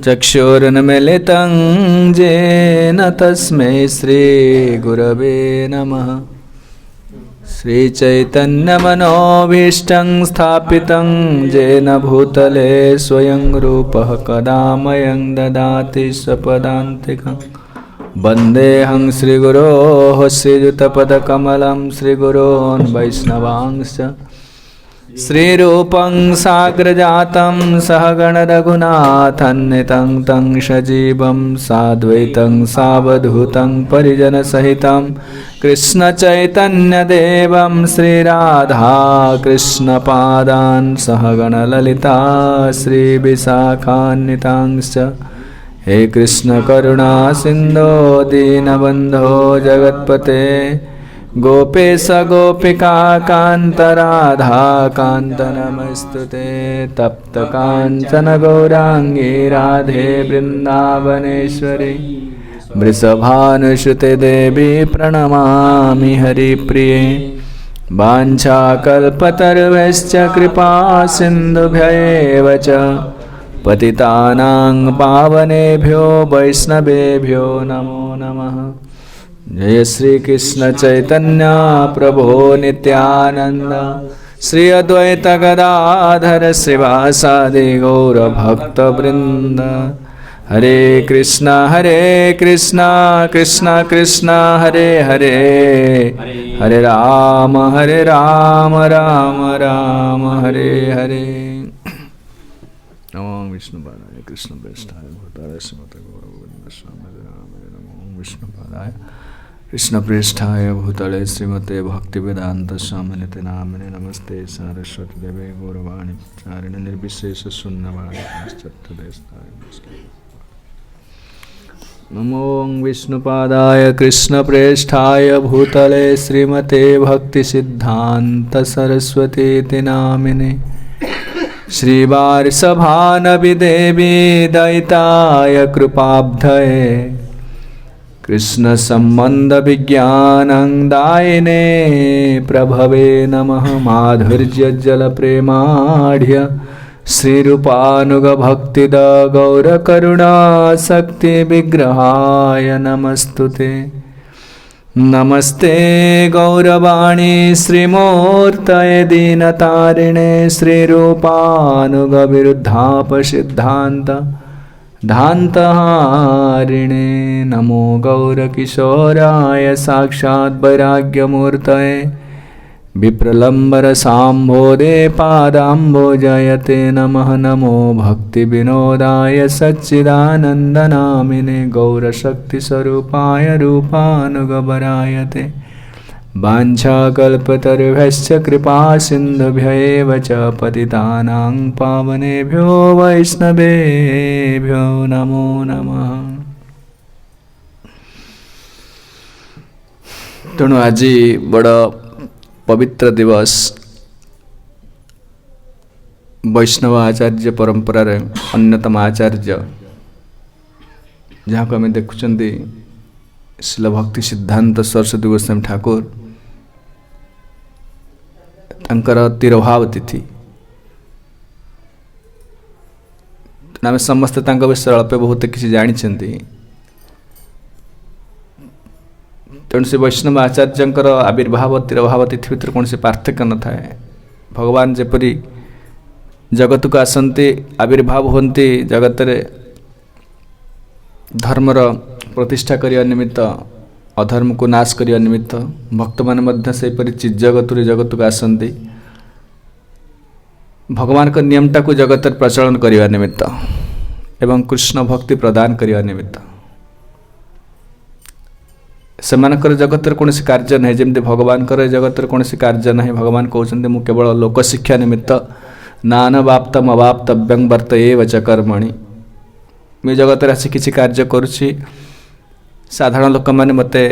चक्षुरुन्मीलितं येन तस्मै श्रीगुरवे नमः। श्रीचैतन्यमनोभीष्टं स्थापितं येन भूतले स्वयं रूपः कदा मह्यं ददाति स्वपदान्तिकं। वन्देऽहं श्रीगुरोः श्रीयुतपदकमलं श्रीगुरोन् वैष्णवांश्च। श्रीरूपं साग्रजातं सहगण रघुनाथन्वितं तं सजीवं साद्वैतं सावधूतं परिजनसहितं कृष्णचैतन्यदेवं श्रीराधा कृष्णपादान् सहगण ललिता श्रीविशाखान्वितांश्च। हे कृष्ण करुणा सिन्धो दीनबन्धो जगत्पते गोपेश गोपिका कान्त राधा कान्त नमस्तुते। तप्त काञ्चन गौरांगी राधे वृन्दावनेश्वरी वृषभानुसुते देवी प्रणमामि हरिप्रिये। वाञ्छाकल्पतरुभ्यश्च कृपा सिन्धुभ्येव च पतितानां पावनेभ्यो वैष्णवेभ्यो नमो नमः। जय श्री कृष्ण चैतन्य प्रभो नित्यानंद श्री अद्वैत गदाधर श्रीवासादि गौर भक्त वृंद। हरे कृष्णा कृष्णा कृष्ण हरे हरे हरे राम राम राम हरे हरे। नमो विष्णुपादाय कृष्ण प्रेष्ठाय भूताय श्रीमते गौरगोविंद स्वामी नमो विष्णुपादाय कृष्ण प्रेष्ठाय भूतले श्रीमते भक्तिवेदांत स्वामिनिते नामिने। नमस्ते सारस्वती देवे गौरवाणी चारिणे निर्विशेष शून्यवाणी पाश्चात्यदेशताय। नमो विष्णुपादाय कृष्ण प्रेष्ठाय भूतले श्रीमते भक्तिसिद्धान्त सरस्वती नामिने। श्रीवार्षभानवि देवी दयिताय कृपाब्धये कृष्ण संबंध विज्ञानं दायिने प्रभवे नमः। माधुर्य जल प्रेमाढ्य श्रीरूपानुग भक्तिद गौर करुणा शक्ति विग्रहाय नमस्तुते। नमस्ते गौरवाणी श्रीमूर्तये दीनतारिणे श्रीरूपानुग विरुद्धाप सिद्धान्त धान्तहारिणे। नमो गौरकिशोराय साक्षात् वैराग्यमूर्तये विप्रलम्बर साम्भोदे पादाम्बोजयते नमः। नमो भक्तिविनोदाय सच्चिदानन्दनामिने गौरशक्तिस्वरूपाय रूपानुगवरायते। वाञ्छाकल्पतरुभ्यश्च कृपा सिन्धुभ्येव च पतितानां पावनेभ्यो वैष्णवेभ्यो नमो नमः। तेणु आज बड़ पवित्र दिवस वैष्णव आचार्य परंपरार अन्यतम आचार्य जहाँ को आम देखुं शिल भक्ति सिद्धांत सरस्वती गोस्वामी ठाकुर तांकर तिरोभाव तिथि। आम समस्ते तांक विषय अल्प बहुत किसी जानी। तेणु से वैष्णव आचार्य आविर्भाव तिरोभाव तिथि भर कौन से पार्थक्य न थाए। भगवान जेपरी जगत को आसती आविर्भाव होती जगत धर्मर प्रतिष्ठा करने निमित्त अधर्म को नाश करने निमित्त भक्त मैंने से जगत को आसती भगवान का नियमटा को जगत प्रचलन करने निमित्त एवं कृष्ण भक्ति प्रदान करने निमित्त। सेमानकर जगत कौन कार्य ना जमी भगवान जगत कौन कार्य ना। भगवान कहते मु केवल लोकशिक्षा निमित्त नानवाप्तम अवाप्तव्यं वर्तयेव च कर्मणि। मैं जगत आसी किसी कार्य करुछि साधारण लोक मैंने मते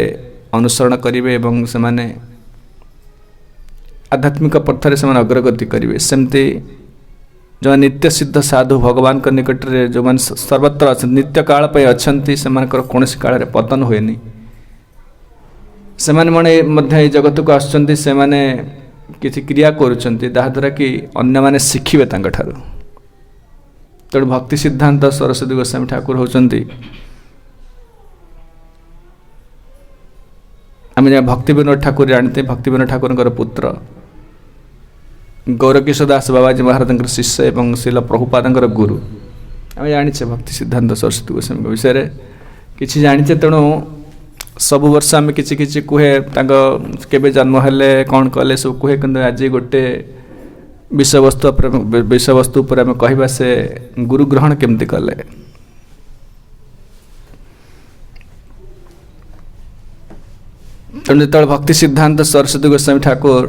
अनुसरण करेंगे एवं से आध्यात्मिक पथर से अग्रगति करेंगे। सेमती जो नित्य सिद्ध साधु भगवान के निकट में जो मैंने सर्वत्र नित्य काल अच्छा से कौन काल पतन हुए। से मैंने जगत को आसुँच से किसी क्रिया करुँच द्वारा कि अन्य मैंने शिखिबे। तेणु भक्ति सिद्धांत सरस्वती गोस्वामी ठाकुर होचंती आम जहाँ भक्ति विनोद ठाकुर जानते भक्ति विनोद ठाकुर पुत्र गौरकिशोर दास बाबाजी महाराज शिष्य एवं शिल प्रभुपाद गुरु आम जाचे भक्ति सिद्धांत सरस्वती गोस्वामी विषय में किसी जाचे तेणु सब वर्ष आम कि कहे केवे जन्म हेले कौन कले सब कहे कि आज गोटे विषयवस्तु पर आम कहवा से गुरु ग्रहण केमती कले तेणु जो भक्ति सिद्धांत सरस्वती गोस्वामी ठाकुर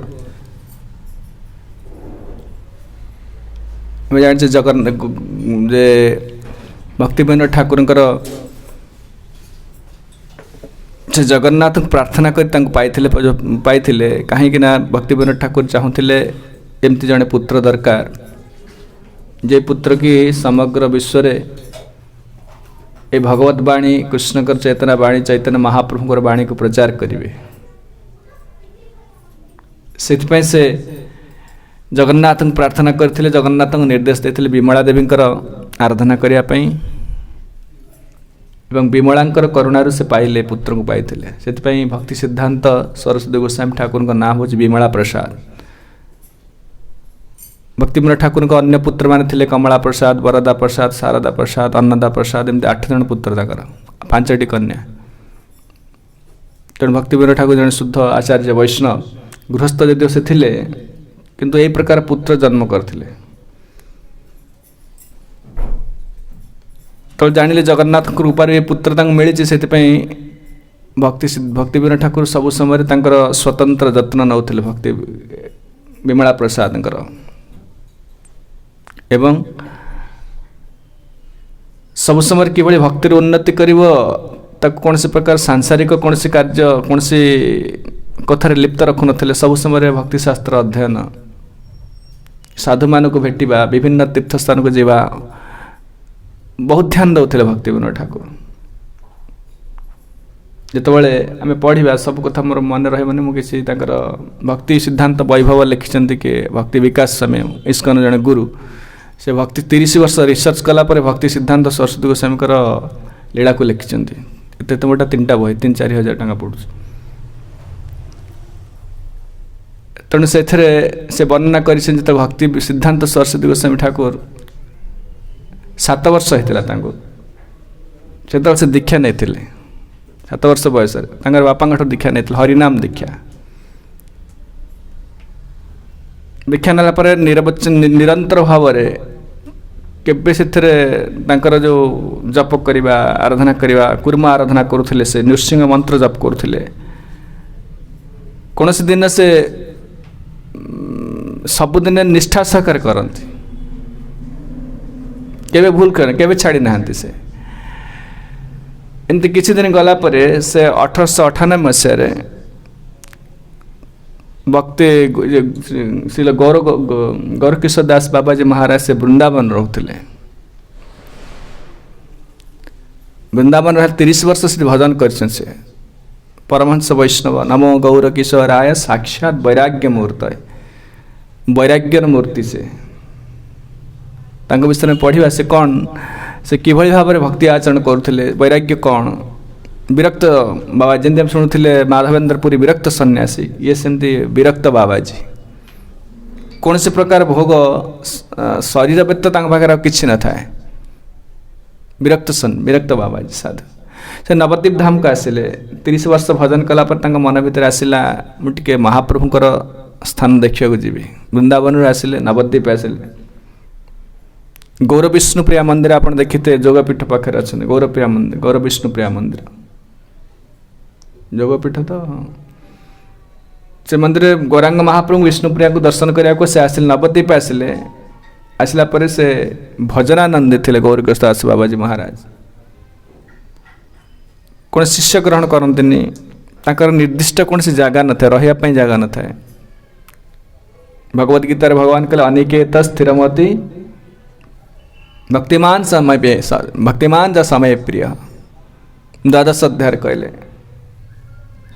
जाने जगन्नाथ जे भक्ति विनोद ठाकुर से जगन्नाथ प्रार्थना कर पाइथिले कहीं भक्ति विनोद ठाकुर चाहूले एमती जड़े पुत्र दरकार जे पुत्र की समग्र विश्व ए भगवत वाणी कृष्णकर चैतन्य वाणी चैतन्य महाप्रभुकर वाणी को प्रचार करेंगे से जगन्नाथ प्रार्थना करथिले जगन्नाथ निर्देश देथिले विमला देवी आराधना करने एवं विमलांकर करुणारू से पाइले पुत्र को पाइथिले से भक्ति सिद्धांत सरस्वती गोस्वामी ठाकुर का नाम हूँ विमला प्रसाद भक्ति विनोद ठाकुर अन्य पुत्र मान थे कमला प्रसाद वरदा प्रसाद शारदा प्रसाद अन्नदा प्रसाद एमती 8 जन पुत्र तक 5टी कन्या तेणु भक्ति विनोद ठाकुर जन शुद्ध आचार्य वैष्णव गृहस्थ यदि से थिले किंतु यही प्रकार पुत्र जन्म करथिले तो जानिले जगन्नाथ कृपार ये पुत्र मिली से भक्ति विनोद ठाकुर सब समय स्वतंत्र जत्न नौथिले भक्ति विमला प्रसाद एवं सब समय किभली भक्तिर उन्नति करिवो ताको कौन से प्रकार सांसारिक कौन से कार्य कौन से कथार लिप्त रखु नथिले सब समय भक्ति शास्त्र अध्ययन साधु मान को भेटिबा विभिन्न तीर्थ स्थान को जीवा बहुत ध्यान दौथिले भक्ति विनोद ठाकुर जितेबाला आम पढ़ा सब कथा मोर मन रही मुझे भक्ति सिद्धांत वैभव लिखिं कि भक्ति विकास समय इस्कन जड़े गुरु से भक्ति 30 वर्ष रिसर्च कलापर भक्ति सिद्धांत सरस्वती गोस्वामी लीला को लिखिं एत मोटा 3टा बही 3-4 हजार टका पड़ू तेणु से वर्णना कर भक्ति सिद्धांत सरस्वती गोस्वामी ठाकुर 7 वर्ष होता से दीक्षा नहीं 7 वर्ष बयस बापा दीक्षा नहीं हरिनाम दीक्षा दीक्षा नाला निरवचन निरंतर भाव केबे से जो जप करवा आराधना करवा कुर्मा आराधना करुले से नृसिंह मंत्र जप करुले कौन दिन से सबुदिन निष्ठा सहकार करती केबे भूल कर केबे छाड़ी नहांती से एमती किसी दिन गला परे से 1898 मसीह भक्ति श्री गौरकिशोर दास बाबाजी महाराज से वृंदावन रोते वृंदावन रहा 30 वर्ष से भजन कर परमहंस वैष्णव नमो गौरकिशोराय साक्षात वैराग्य मूर्त वैराग्यर मूर्ति से विषय में पढ़ा से कौन से किभली भाव में भक्ति आचरण करुले वैराग्य कौन विरक्त बाबा जमी शुणुले माधवेन्द्र पुरी विरक्त सन्यासी ये सेमती विरक्त बाबाजी कौन से प्रकार भोग शरीर व्यतीत पाखे किसी न था विरक्त बाबाजी साधु से नवद्वीप धाम को आसिले 30 वर्ष भजन कलापर मन भर आसला मुझे महाप्रभुंर स्थान देखा जी वृंदावन आसिले नवद्वीप आसिले गौर विष्णुप्रिया मंदिर आप देखते जोगपीठ पाखे अच्छा गौरप्रिया मंदिर गौर विष्णुप्रिया मंदिर जोगपीठ तो से मंदिर गौरांग महाप्रभु विष्णुप्रिया को दर्शन करने से आसिले नवद्वीप आसला पर से भजनानंदी थे गौरकिशोर दास बाबाजी महाराज कौन शिष्य ग्रहण करते निर्दिष्ट कौन सी जगह न था रही जगह न था भगवद गीतार भगवान कहले अनिकेत स्थिरमति भक्तिमान जा समय प्रिय द्वादश अध्याय कहले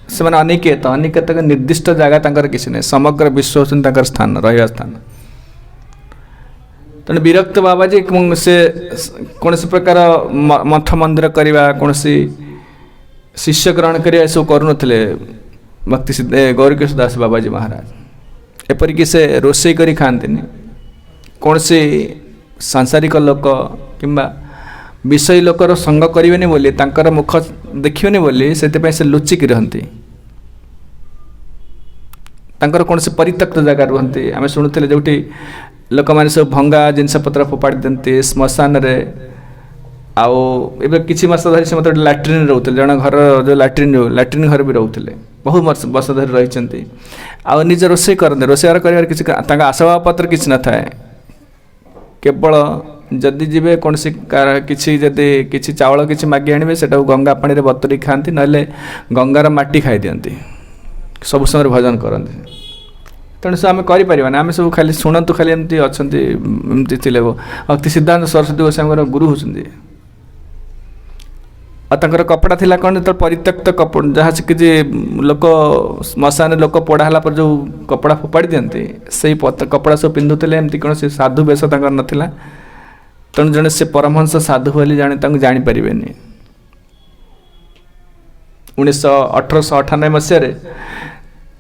से मैंने अनिकेत अनिकेत निर्दिष्ट जगह किसी नहीं समग्र विश्व होता स्थान रहा स्थान तेणु विरक्त बाबाजी से कौन प्रकार मठ मंदिर करवा कौन शिष्य ग्रहण करवा सब करूँ भक्ति गौरीकिशोर दास बाबाजी महाराज एपरिक से रोषे कर खाती कौन सांसारिक लोक किंबा विषय लोकर संग करेनि बोली तांकर मुख देखिबेनि बोली से लुचिक रहती तांकर कौन से परित्यक्त जगह रुहति आम शुणुले जो लोक मैंने सब भंगा जिनपतर फोपाड़ी दिखती श्मशान रे आउ किसी मास धरी से मतलब लाट्रिन रोते जन घर जो लाट्रिन घर भी रोते बहुत वर्ष धरी रही आउ निज रोषे करते रोषेगार कर किसी आसवाब पत्र किसी न थाए केवल जदि जीवे कौन किसी जदि किसी चावल किसी मागी आने से गंगा पानी रे बतरी खाती ना गंगार माटी खाई दिखती सब समय भजन करते तेणु से आम करें आम सब खाली शुणु खाली एमती अच्छा एमती थे भक्ति सिद्धांत सरस्वती गोस्वामी गुरु होती कपड़ा थिला कौन तो परित्यक्त कपड़ा जहाँ से किसी लोक श्मशान लोक पोड़ा पर जो कपड़ा फोपाड़ी दिखती से कपड़ा सब पिंधुले एमती कौन से साधु बेश नाला तेणु जड़े से परमहंस साधु बोली जाने जापर 1898 मसीह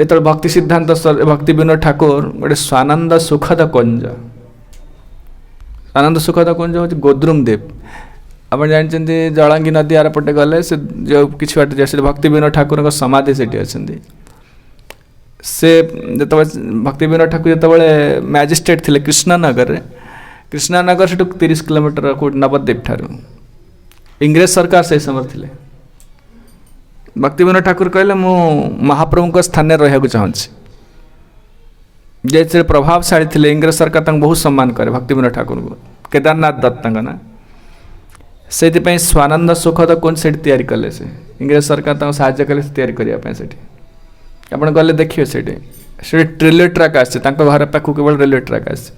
जो भक्ति सिद्धांत भक्ति विनोद ठाकुर गोटे स्वानंद सुखद कुंज आनंद सुखद कुंज हूँ गोद्रुम देव आप जानते जलांगी नदी आर पटे गले से जो किसी बाट जाए भक्ति विनोद ठाकुर समाधि से अच्छा से जो भक्ति विनोद ठाकुर जो मैजिस्ट्रेट थे कृष्णनगर से 30 किलोमीटर नवद्वीप ठारू इंग्रेज सरकार से समय थे भक्ति विनोद ठाकुर कहले मु महाप्रभु स्थान रहा चाहूँगी जैसे प्रभावशाली थे इंग्रेज सरकार बहुत सम्मान करे भक्ति विनोद ठाकुर को केदारनाथ दत्त ना से स्वानंद सुखद कौन से तैयारी कले से इंग्रेज सरकार साहाय्य कले तैयारी करने से आप गले देखिए से रेलवे ट्रैक आसे घर पाखु केवल रेलवे ट्रैक आसे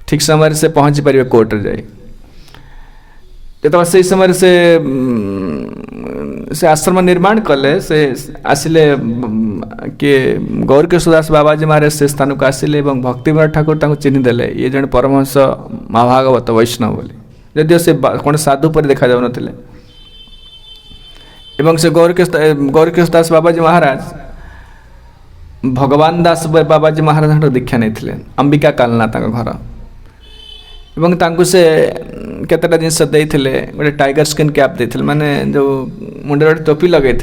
ठीक समय से पहुँची पारे कोर्ट रे जाए जो से समय से आश्रम निर्माण कले से आसिले किए गौरीकिशोर दास बाबाजी महाराज से स्थान को आसिले भक्ति विनोद ठाकुर चिन्हीदेले ये जन परमहंस महाभागवत वैष्णव बोली जदिव से कौन साधु पर देखा जाऊ नथिले एवं से गौरीकिशोर दास बाबाजी महाराज भगवान दास बाबाजी महाराज दीक्षा नहीं अंबिका कालना घर एवं तांकु से केतेटा जिनस देइथिले गोटे टाइगर स्किन कैप देइथिले माने जो मुंडे गोटे टोपी लगे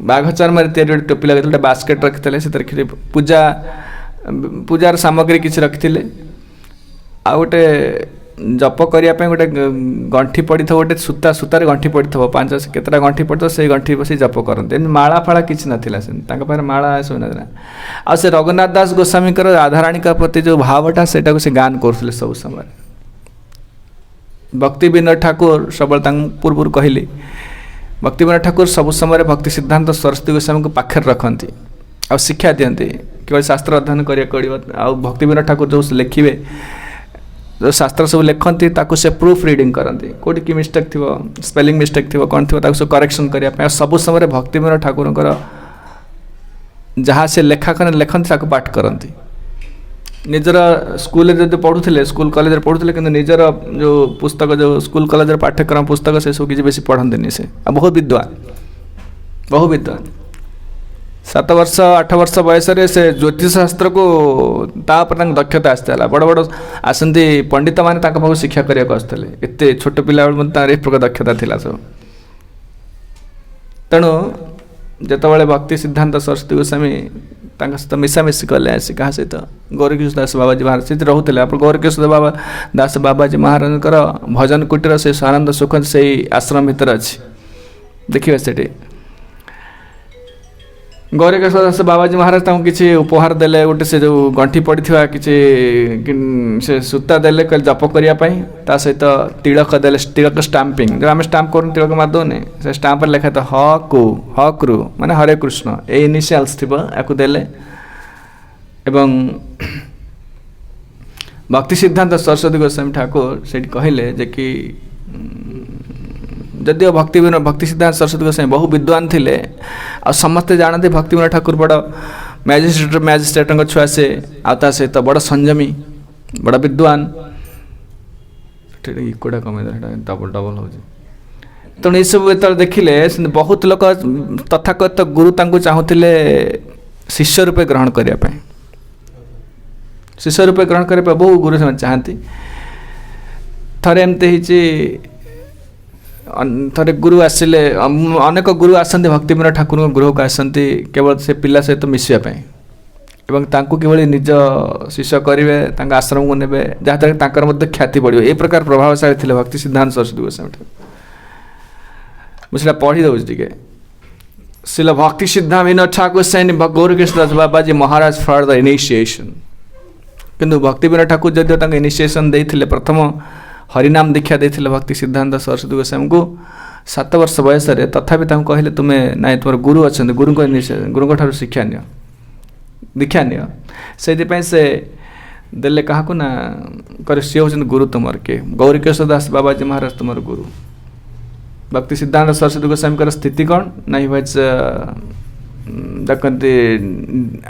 बाघ चर्म तैयारी गोटे टोपी लगे बास्केट रखिते से पूजार सामग्री किसी रखिते आ गोटे जप करने गोटे गंठी पड़ी गोटे सूता सूतार गंठी पड़ी 5 केतटा गंठी पड़ी से गंठी बस जप करते माला फाड़ा किसी नाला माला सब ना आ से रघुनाथ दास गोस्वामी राधाराणी का प्रति जो भावटा से गान कर सब समय भक्ति विनोद ठाकुर सब पूर्व कहली भक्ति विनोद ठाकुर सब समय भक्ति सिद्धांत सरस्वती गोस्वामी को पाखे रखती आ शिक्षा दिखती केवल शास्त्र अध्ययन करा भक्ति विनोद ठाकुर जो लिखे जो शास्त्र सब लिखती से प्रूफ रीडिंग करती कौटी कि मिस्टेक थी स्पेलिंग मिस्टेक थी कौन थी सब करेक्शन करने सब समय भक्ति विनोद ठाकुर जहाँ से लेखा लिखती पाठ करती निजर स्कूल जो पढ़ुले स्कूल कॉलेज पढ़ुले कि निजर जो पुस्तक जो स्कूल कॉलेज पाठ्यक्रम पुस्तक से सब किसी बेसी पढ़ती से बहुत विद्वान 7 वर्ष 8 वर्ष बयस से ज्योतिष शास्त्र को दक्षता आसता बड़ बड़ आसती पंडित मैंने पाख शिक्षा करने आसते एत छोट पिला एक प्रकार दक्षता थी सब तेणु जिते भक्ति सिद्धांत सरस्वती गोस्वामी सहित मिसामिशी कले आसी क्या सहित गौरीकिशोर दास बाबाजी महाराज से रोते आप गौरीकिशोर दास बाबाजी महाराज भजन कुटीर से स्वानंद सुख से आश्रम भितर अच्छी देखिए से गौरीकिशोर दास बाबाजी महाराज किसी उपहार देले गोटे से जो गंठी पड़ी किसी से सूता देले कल जप करने सहित तिलक देले तिलक स्टाम्पिंग जो आम स्टाम्प कर तिलक मारदे से स्टाम्प लिखा था हक्रु माने हरे कृष्ण ए इनिशियल्स थी या देले एवं भक्ति सिद्धांत सरस्वती गोस्वामी ठाकुर से कहले जे कि जदिव भक्ति सिद्धांत सरस्वती गोस्वामी बहु विद्वान थे आ समस्ते जानते भक्ति विनोद ठाकुर बड़ मैजिस्ट्रेट छुआ से आता सहित बड़ संयमी बड़ विद्वान इकोटा कमे डबल डबल हो तेणु सब जो देखिले बहुत लोग तथाकथित गुरु चाहूले शिष्य रूपे ग्रहण करने शिष्य रूपे ग्रहण करने बहु गुरु से चाहती थरे एमती थे गुरु आसिले अनेक गुरु आसती भक्तिविनोद ठाकुर गृह को आसती केवल से पिला सहित मिसापी एवं तांको किभली निज शिष्य करेंगे आश्रम को नेबे जहाँद्वारा तांकर ख्याति बढ़ियो ए प्रकार प्रभावशाली थे भक्ति सिद्धांत सरस्वती गोस्वामी ठाकुर मुझे पढ़ी दूसरी टिके शिल भक्ति सिद्धांत Thakur send गौरकृष्णदास Babaji Maharaj for the initiation किंतु भक्तिविनोद ठाकुर जदिव इनिशिएशन देते प्रथम हरिनाम दीक्षा देते भक्ति सिद्धांत सरस्वती गोस्वामी को 7 वर्ष बयस तथापि कहले तुम्हें ना तुम गुरु अच्छा गुरु ठार शिक्षा नि दीक्षा नि से देले क्या ना करे सी हूँ गुरु तुमर के गौरीकृष्ण दास बाबाजी महाराज तुम गुरु भक्ति सिद्धांत सरस्वती गोस्वामी स्थिति कौन ना ही वाज देखते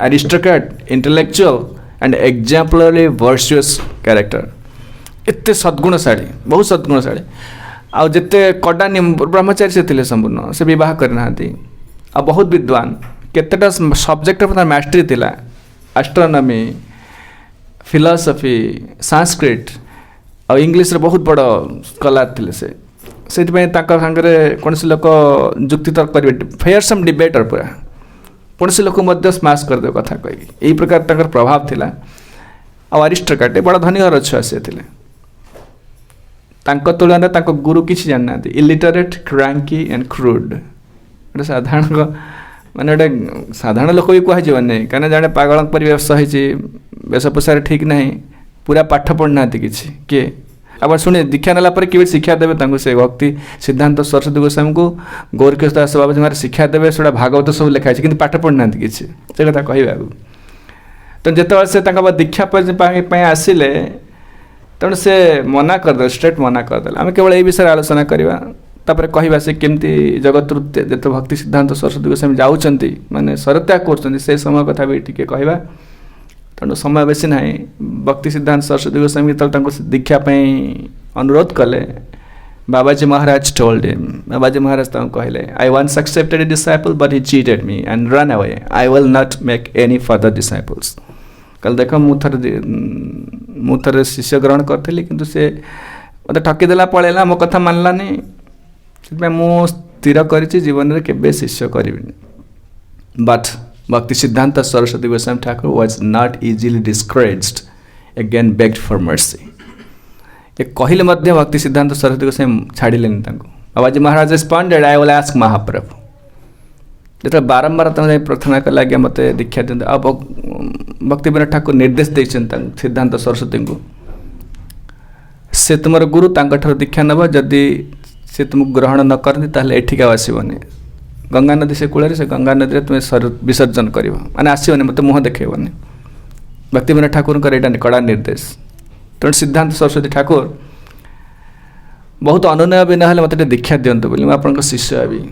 aristocrat intellectual and exemplary virtuous character एते सद्गुणशाली बहुत सद्गुणशाली आउ जिते कड़ा ब्रह्मचारी से थे संपूर्ण से बह करना आ बहुत विद्वान केतेटा सब्जेक्ट मैस्ट्री थिला एस्ट्रोनॉमी फिलोसफी संस्कृत और इंग्लिश रे बहुत बड़ स्कॉलर थे से सांगे कौन लोक जुक्ति तर्क करेंगे फेयरसम डिबेटर पूरा कौन लोक स्माश करदे कथा कही यही प्रकार प्रभाव थिला आ अरिस्टोक्रेट बड़ा धनी घर छुआ से थे तुलन गुरु किसी जाना इलिटरेट क्रैंकी एंड क्रूड गोटे साधारण माने गोटे साधारण लोक भी कहने कहीं जड़े पागल परिवेश वेश पोषार ठीक ना पूरा पाठ पढ़ना किसी किए आप शुणे दीक्षा नाला कि शिक्षा देवे से भक्ति सिद्धांत सरस्वती गोस्वामी को गौरकृष्ण दास बाबाजी महाराज शिक्षा देवे से भागवत सब लिखाई कि पाठ पढ़ना किसी से कथा कह तो जिते से दीक्षा आसिले तेणु से मना करदे स्ट्रेट मना करदे आम केवल ये विषय आलोचना करवा तापर कहवा से केमती जगत जो भक्ति सिद्धांत सरस्वती गोस्वामी जाऊँच माने सरत्याग कर समय कथा भी टी कहवा तेणु समय बेसी ना भक्ति सिद्धांत सरस्वती गोस्वामी जो दीक्षा अनुरोध कले बाबाजी महाराज टोल्ड हिम बाबाजी महाराज कहले I once accepted a disciple but he cheated me and ran away I will not make any further disciples कल देख मुझे शिष्य ग्रहण करी कि से मत ठकीदेला पलैला मो कथा मानलानी मु स्थिर कर जीवन में केवे शिष्य करी बट भक्ति Siddhanta Saraswati Goswami Thakur was not easily discouraged again bagged for mercy ये कहले मध्य भक्ति सिद्धांत सरस्वती गोस्वामी छाड़िले बाबाजी महाराज रिस्पॉन्डेड आई विल आस्क महाप्रभु जो बारंबार तुम प्रार्थना कला आज्ञा मत दीक्षा दिखाते आ भक्तिविनोद ठाकुर निर्देश देते सिद्धांत सरस्वती को से तुम गुरु तांकर दीक्षा नब जदि से तुमको ग्रहण न करती ताहले एठिक आसबनी गंगा नदी से कूल से गंगा नदी में तुम विसर्जन कर माने आसबनी मत मुँह देखनी भक्तिविनोद ठाकुर यहाँ कड़ा निर्देश तेणु सिद्धांत सरस्वती ठाकुर बहुत अनुनय भी ना मत दीक्षा दिंतु बोली मुझे शिष्य हेबी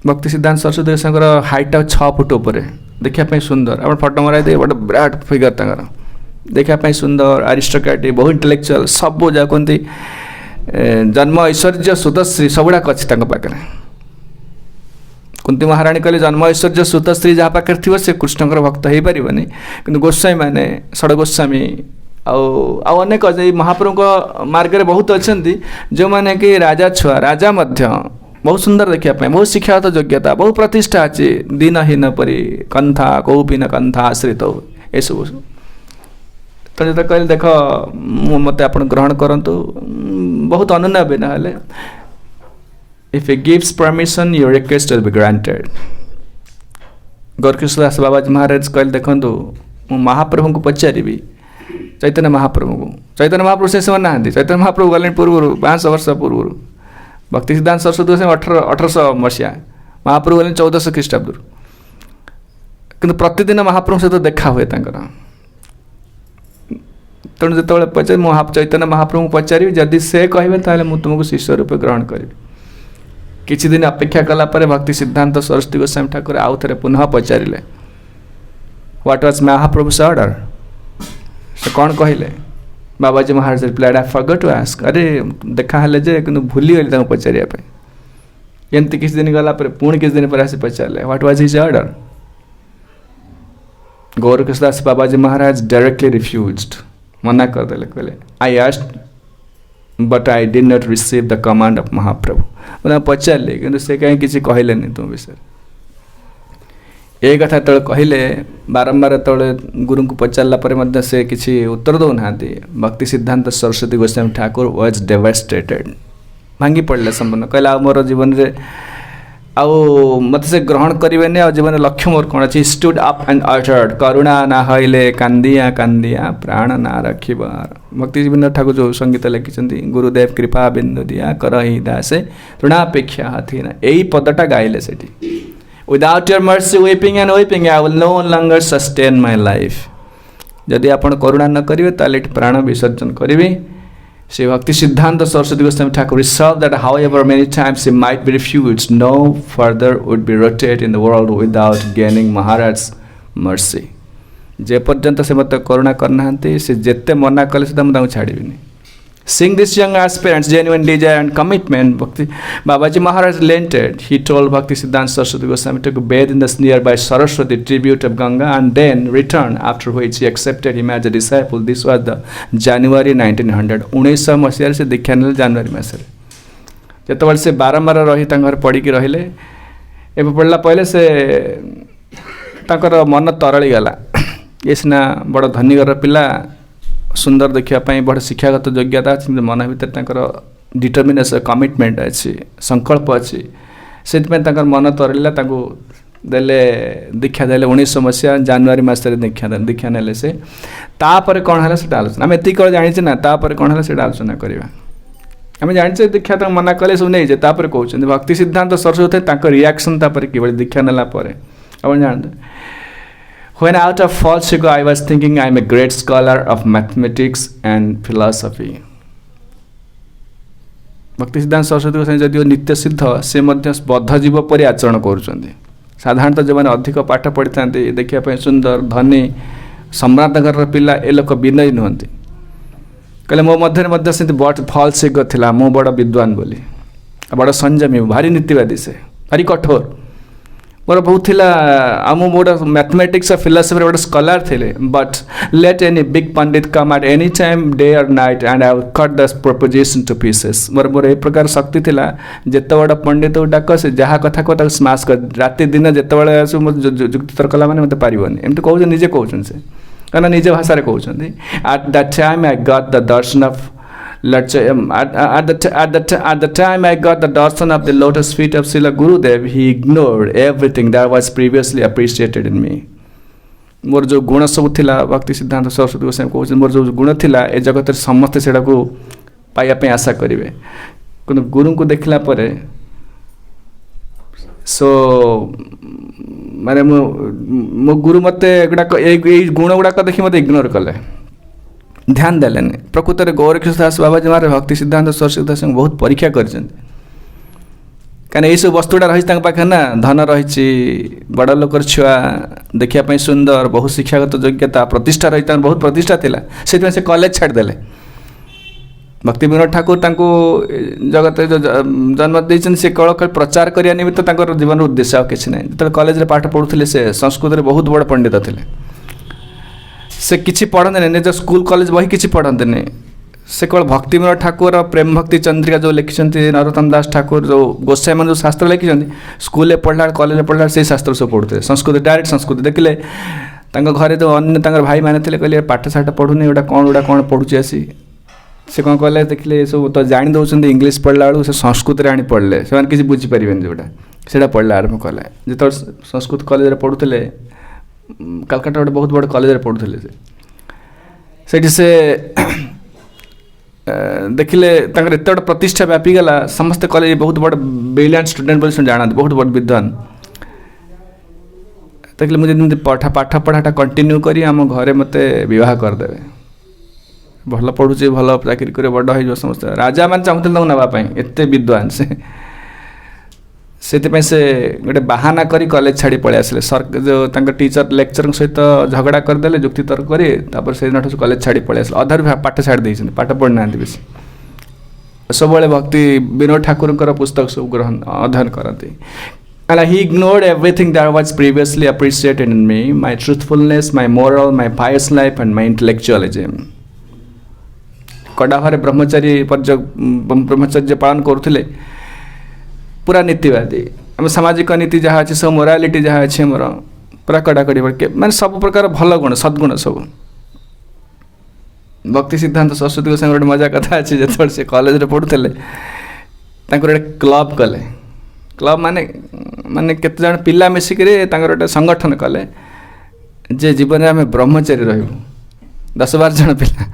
भक्ति सिद्धांत सरस्वती गोस्वामी हाइट 6 फुट उपर देखापी सुंदर आप फटो मराई दे गोटे विराट फिगर तक देखापी सुंदर अरिस्टोक्रेट बहुत इंटेलेक्चुअल सब जहाँ कहते जन्म ऐश्वर्य सुतश्री सबुड़ाक अच्छी पाखे कुंती महाराणी कहले जन्म ऐश्वर्य सुतश्री जहाँ पाखे थी से कृष्णकर भक्त हो पारनि कि गोस्वामी मैंने षड गोस्वामी अनेक महाप्रभु मार्ग बहुत अच्छा जो मैंने कि राजा छुआ राजा बहुत सुंदर देखापी बहुत शिक्षागत योग्यता बहुत प्रतिष्ठा अच्छी दीनहीन परी कंथा कौपिन कंथा आश्रित ये सब तो जो कहले देख मत आप ग्रहण करंतु बहुत अनुनय भी ना if it gives permission your request will be granted गौरकृष्ण दास बाबाजी महाराज कहले देखंतु मु महाप्रभु को पचारि चैतन्य महाप्रभु से समय ना चैतन्य महाप्रभु गले पूर्व 500 वर्ष पूर्व भक्ति सिद्धांत सरस्वती गोस्वामी 1800 मसीहा महाप्रभु गले 1400 ख्रीष्टाब्द कि प्रतिदिन महाप्रभु सहित देखा हुए तेणु जो पचार चैतन्य महाप्रभु पचारि जदि से कहे ताले मु तुमको शिष्य रूपे ग्रहण करी किछि दिन अपेक्षा कला परे भक्ति सिद्धांत सरस्वती गोस्वामी ठाकुर आउ थे पुनः पचारे व्हाट वाज महाप्रभुस ऑर्डर से कौन कहले Babaji Maharaj replied I forgot to ask अरे देखा हेले जे कि भूली गली पचारिया एमती किसी दिन गला पुणी किसी दिन पर आसी पचारे what was his order Gaurkrishnadas Babaji Maharaj directly refused मना करदे कहले I asked but I did not receive the command of Mahaprabhu मैं पचारे कि से कहीं किसी कहले तुम विषय ये कथा तले कहले बारंबार तले गुरु को पचारा से किसी उत्तर दौना भक्ति सिद्धांत सरस्वती गोस्वामी ठाकुर वाज डेवास्टेटेड भांगी पड़े संपूर्ण कहला मोर जीवन रे आउ मत से ग्रहण करें आ जीवन लक्ष्य मोर कौन अच्छी स्टूड अप एंड अटर्ड करुणा ना हईले कांदिया कांदिया प्राण ना रखिबार भक्ति जीवन ठाकुर जो संगीत लिखिं गुरुदेव कृपा बिंदु दिया करही दासे तृणापेक्षा हाथी ना यही पदटा गाइले से Without your mercy weeping and weeping I will no longer sustain my life यदि आपण करुणा न करेंगे ताले प्राण विसर्जन करेंगे से भक्ति Siddhanta Saraswati Goswami Thakur resolved that however many times he might be refused no further would be rotated in the world without gaining Maharaj's mercy जे पर्यंत से मत करुणा करना से जेते मना कले से मुझे छाड़बी Seeing this young aspirant's genuine desire and commitment, Bhakti Babaji Maharaj relented. He told Bhakti Siddhanta Saraswati Goswami to go bathe in the nearby Saraswati tribute of Ganga and then return, after which he accepted him as a disciple. This was the January 1900. 1900 मसीह से दीक्षा नेले जनवरी मासरे जेतबेले से बारंबार रही घर पड़ी रहिले एबे पड़ला पहले से ताकर मन तरली गला ये सिना बड़ धनीगर पिला सुंदर देखापी बड़ शिक्षागत योग्यता अच्छी मन भर डिटर्मिनेशन कमिटमेंट अच्छी संकल्प अच्छी से मन तरला देले दीक्षा देले 1900 मसीहा जनवरी मासरे दीक्षा नेले से तापर कौन है से आलोचना आम एति जानी ना तापर कौन है से आलोचना करवा आम जाने दीक्षा तक मना कले सब नहीं तापर कहते भक्ति सिद्धांत सरस्वती रिएक्शन तापर कि दीक्षा नेला आप जानते When out of false ego I was thinking I am a great scholar of mathematics and philosophy. भक्ति सिद्धांत सरस्वती गोस्वामी जदिव नित्य सिद्ध से बद्ध जीव परि आचरण करुँच साधारणतः जो मैंने अधिक पाठ पढ़ी था देखा सुंदर धनी सम्राट घर पिला ए लोक विनयी नुहति कहले मो मध्य से बड़ फल्स ego थिला मो बड़ विद्वान बोली बड़ संयमी भारी नीतिवादी से भारी कठोर मोर बहुत थिला आम गोटे मैथमेटिक्स और फिलोसफी गोटे स्कॉलर थे but let any big pandit come at any time day और night and I cut the proposition to pieces मोर ए प्रकार शक्ति थिला जिते बड़ा पंडित डाक से जहाँ कथा को स्माश कर राति दिन जिते जुक्ति तर्क कला मैंने मत पारनि एमती कहते निजे कहते से कहना निजे भाषा कहते at that time I got the Darshan of at the time I got the darshan of the lotus feet of Srila Gurudev, he ignored everything that was previously appreciated in me. मोर जो गुण सब थिला भक्ति सिद्धांत सरस्वती गोस्वामी कहते मोर जो गुण थिला ए जगत समस्ते से पाइबा आशा करेंगे कि गुरु को देखला परे सो माने मो गुरु मते गुड़ाक गुण गुड़ाक देखी मत इग्नोर कले ध्यान देलेनि प्रकृत में गौरकृष्णदास बाबाजी महाराज भक्ति सिद्धांत सरस्वती दास बहुत परीक्षा कर सब वस्तुटा रही पाखे ना धन रही बड़ लोकर छुआ देखापी सुंदर बहुत शिक्षागत योग्यता प्रतिष्ठा रही बहुत प्रतिष्ठा थिला से कॉलेज छाड़देले भक्ति विनोद ठाकुर जगत जो जन्म देते से केवल प्रचार करने निमित्त जीवन उद्देश्य किसी ना जो कॉलेज पाठ पढ़ुले से संस्कृत बहुत बड़ पंडित थे से किसी पढ़ते निज स्कूल कॉलेज बही किसी पढ़ते नहीं से केवल भक्ति विनोद ठाकुर प्रेम भक्ति चंद्रिका जो लिखिं नरोत्तम दास ठाकुर जो गोसाई मैंने जो शास्त्र लिखिं स्कूल पढ़ला कॉलेज पढ़ला से शास्त्र सब पढ़ुते संस्कृत डायरेक्ट संस्कृत देखिले घरे जो अन्य भाई मैंने थे कहले पाठशाठ पढ़ुनी गोटा कौन पढ़ुची आसी से कौन कहले देखिले सब तो जाणी दौरान इंग्लीश पढ़ला बेलू से संस्कृत आनी पढ़ले से किसी बुझीपारे जोटा से पढ़ला आरंभ कले जो संस्कृत कॉलेज पढ़ुले कलकत्ता गोटे बहुत बड़ कॉलेज पढ़ुले से देखिले एत बड़ प्रतिष्ठा व्यापीगला समस्त कॉलेज बहुत बड़ ब्रिलियंट स्टूडेंट बोली जानते बहुत बड़ विद्वान देखिले मुझे पाठ पढ़ाटा कंटिन्यू करी आम घरे मते विवाह करदे भल पढ़ुचे भल चाकरी कर बड़ हो समस्त राजा मान चाहते नापी एत विद्वान से से गोटे बाहाना करी कॉलेज छाड़ी पलि आसिले जो टीचर लेक्चर सहित झगड़ा करदे जुक्ति तर्क कर से दिन कॉलेज छाड़ी पलि आसिले अधार पाठ छाड़ी देइछन् पाठ पढ़ी ना बेसी सब भक्ति विनोद ठाकुर पुस्तक सब ग्रहण अध्ययन करती and he ignored everything that was previously appreciated in me, my truthfulness, my moral, my pious life and my intellectualism. कड़ा भारे ब्रह्मचर्य पालन करुले पूरा नीतिवादी आम सामाजिक नीति जहाँ अच्छे सब मोरालिटी जहाँ अच्छे मोर पूरा कड़ाकड़ी माने सब प्रकार भल गुण सद्गुण सब भक्ति सिद्धांत सरस्वती गोस्वामी गोटे मजा कथा अच्छे जो से कॉलेज पढ़ुले गोटे क्लब कले क्लब माने माने केते जन पिला मिसिक गोटे संगठन कले जे जीवन में आम ब्रह्मचारी रही 10-12 जन पिला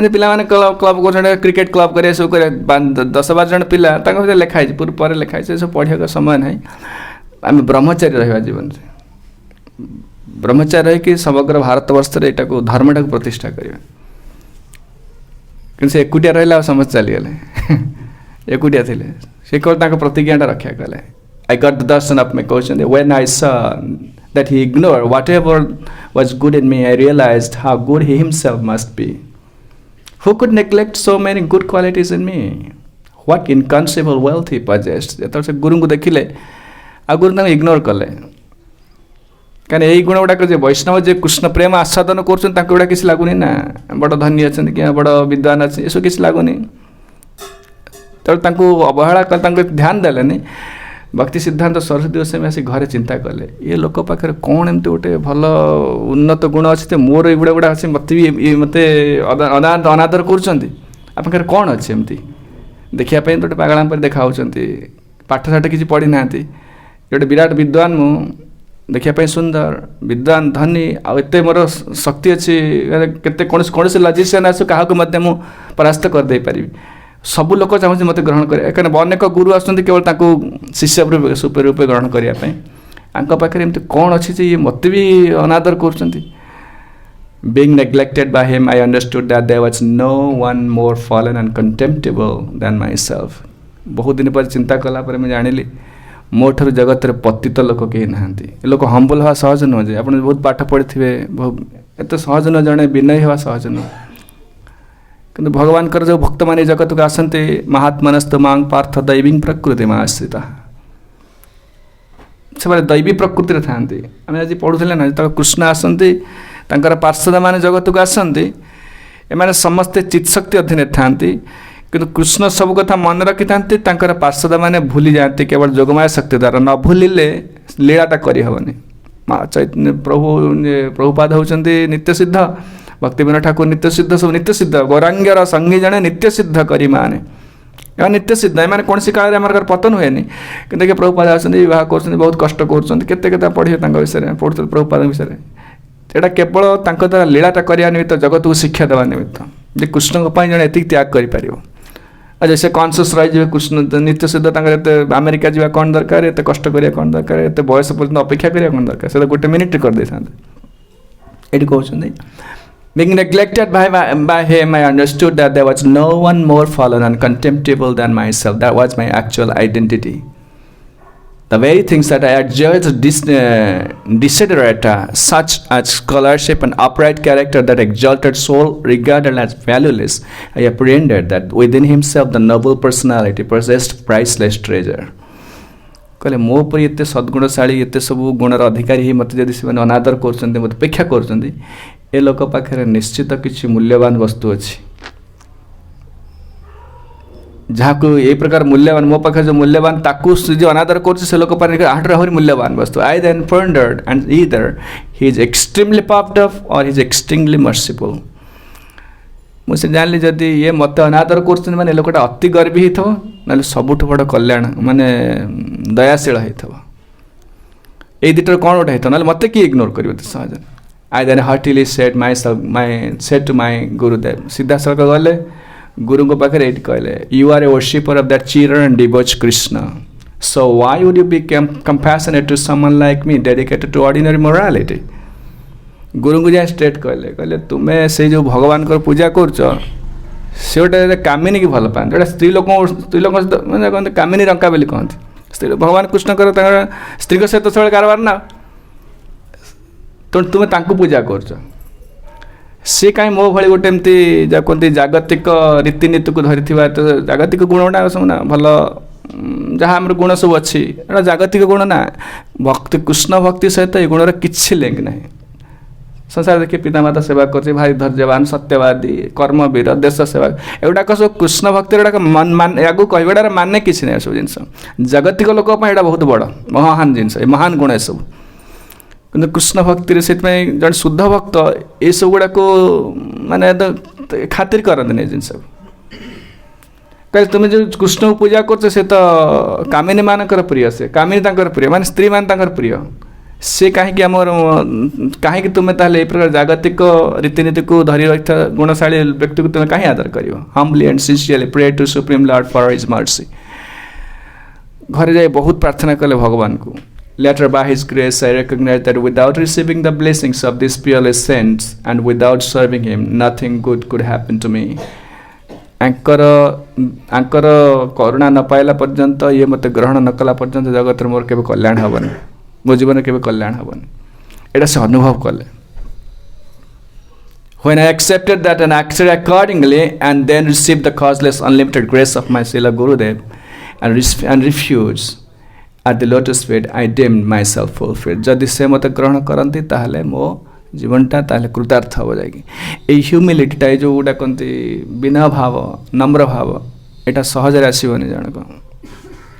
पिला माने क्लब कर क्रिकेट क्लब कर सब कर 10-12 जन पिला लिखाई पूर्व पर लिखाई सब पढ़ा समय ना आम ब्रह्मचारी रहा जीवन से ब्रह्मचारी रही समग्र भारत वर्ष यहाँ धर्मटा को प्रतिष्ठा करेंगे कि एकुटिया रहा समझ चलीगले एकुटिया थे से केवल प्रतिज्ञाटा रक्षा कले आई got the Darshan of me कहते when I saw that he ignore whatever was good in me I realised how good he himself must be who could neglect so many good qualities in me what inconceivable wealth he possessed जो से गुरु को देखिले आ गुरु ignore कले कहीं यही गुण गुड़ाक वैष्णव जे कृष्ण प्रेम आस्वादन कर किसी लगुनि ना बड़ धनी अच्छा कि बड़ विद्वान अच्छे ये सब किसी लगुनि तो अवहेला कले ध्यान देलेनि भक्ति सिद्धांत सरस्वती गोस्वामी आसी घरे चिंता कले ये लोक पाखे कौन एमती गोटे भल उन्नत गुण अच्छे तो मोर ये गुड़ा अच्छे मत भी मत अनादर कर कौन अच्छे एमती देखापी गोटे पागला पर देखा पाठ साठ किसी पढ़ी ना गोटे विराट विद्वान मु देखापी सुंदर विद्वान धनी आते मोर शक्ति अच्छी केते कौन से लजिशियन आसु क्या परास्त करदे पारि सब लोक चाहूँ मत ग्रहण करें अनेक गुरु आसुँच केवल शिष्य रूप ग्रहण करने पाखे एमती कौन अच्छी ये मत भी अनादर कर being neglected by him I understood that there was no one more fallen and contemptible than myself बहुत दिन पर चिंता कला पर मैं जानिली मो ठार जगत पतित लोक कहीं ना लोक हम्बल हवा सहज नुह जे आप बहुत पाठ पढ़ी थे एत सहज नुह जड़े विनय हवा सहज नुह कि भगवान जो भक्त मान जगत को आसते महात्मनस्तु मांग पार्थ दैवी प्रकृति में आश्रिता से दैवी प्रकृति था आम आज पढ़ुले ना जो कृष्ण आसती पार्षद मान जगत को आसती एम समस्ते चित्शक्ति अधीन था किंतु कृष्ण सब कथा मन रखि था पार्षद मैंने भूली जाती केवल जोगमाया शक्ति द्वारा न भूलिले लीलाटा करहबनी चैतन्य प्रभुपाद होती नित्य सिद्ध भक्ति विनोद ठाकुर नित्य सिद्ध सब नित्य सिद्ध गौरांग्यर संगी जड़े नित्य सिद्ध करी माने नित्य सिद्ध एम कौन काल आम पतन हुए कि देखिए प्रभुपाद आसती विवाह कर बहुत कष्ट कर पढ़े विषय पढ़ते प्रभुपाद विषय यहाँ केवल द्वारा लीलाटा करने निमित्त जगत को शिक्षा देवा निमित्त जे कृष्ण जड़े एति त्याग कर जैसे कॉन्शियस रही कृष्ण नित्य सिद्ध अमेरिका जावा कौन दरकार एत कष्ट करा कौन दरकार एत बयस पर्यटन अपेक्षा करा कौन दरकार से गोटे मिनिट कर दे ये कहते being neglected by him I understood that there was no one more fallen and contemptible than myself that was my actual identity the very things that I adjured desiderata such as scholarship and upright character that exalted soul regarded as valueless I apprehended that within himself the noble personality possessed priceless treasure कहले मो पर एत सद्गुणशाली एत सब गुणर अधिकारी मत जदि से अनादर कर मत अपेक्षा कर ए लोक पाखे निश्चित किसी मूल्यवान वस्तु अच्छी जहाँ को ये प्रकार मूल्यवान मो पाखे जो मूल्यवान ताकू जो अनादर कर लोक आहरी मूल्यवान वस्तु आई then pondered and either he is extremely puffed up or he is extremely merciful मुझे जानी जदि ये मत अनादर कर माने लोकटा अति गर्वी हो ना सबुठ बड़ कल्याण माने दयाशील हो ये दुटर कौन गोटे हो ना मत किए इग्नोर कर सहज I then heartily said said to my Gurudev सीधा सड़क गले गुरु को पाखे ये कहले you are a worshipper of that children and devote Krishna so why would you be compassionate to someone like me dedicated to ordinary morality गुरु को जाए स्ट्रेट कहले तुम्हें से जो भगवान को पूजा कर से गोटे कामिनी की भल पाते गोटे स्त्री लोक सहित मैंने कहते कामिनी रंका बोली कहते स्त्री भगवान कृष्णकर स्त्री सहित सब कारबार ना तेणु तुम्हें तांको पूजा कर सी कहीं मो भाई गोटे एमती कहते जागतिक रीतिनीति को धरी तो जागतिक गुण गुड़ा सब ना भल जहाँ आम गुण सब अच्छी जागतिक गुण ना भक्ति कृष्ण भक्ति सहित ये गुणर किसी लिंक ना संसार देखिए पितामाता सेवा कर भारी धैर्यवान सत्यवादी कर्मवीर देश सेवा एगुड़ाक सब कृष्ण भक्ति मान आगू कहबार माने किसी ना सब जिन जागतिक लोक बहुत बड़ महान जिनस महान गुण सब कि कृष्ण भक्ति से जन शुद्ध भक्त ये सब गुड़ाक माने खातिर करते जिन सब कहे तुम्हें जो कृष्ण को पूजा कर से तो कामिनी मानकर प्रिय से कामिनी प्रिय मान स्त्री मान प्रिय से कहीं आमर कहीं तुम्हें ताले ये प्रकार जागतिक रीतिनीति को धरी रखा गुणशाली व्यक्ति को तुम्हें कहीं आदर कर humbly and sincerely pray to supreme lord for his mercy घरे जाए बहुत प्रार्थना कले भगवान को Later, by His grace, I recognize that without receiving the blessings of these peerless saints and without serving Him, nothing good could happen to me. आंकर करुणा न पाइला पर्यंत ये मत ग्रहण न कला पर्यंत जगत मोर केबे कल्याण हबन मो जीवन केबे कल्याण हबन एटा से अनुभव कले When I accepted that and acted accordingly and then received the causeless unlimited grace of my Srila Gurudev and refused at the lotus feet, I deemed myself fulfilled. जदि से मत ग्रहण करती ताहले मो जीवनटा ताहले कृतार्थ हो जाएगी ये ह्यूमिलिटीटा जो गुड़ा कहते बिना भाव नम्र भाव यहाँ सहज आसबनी जनक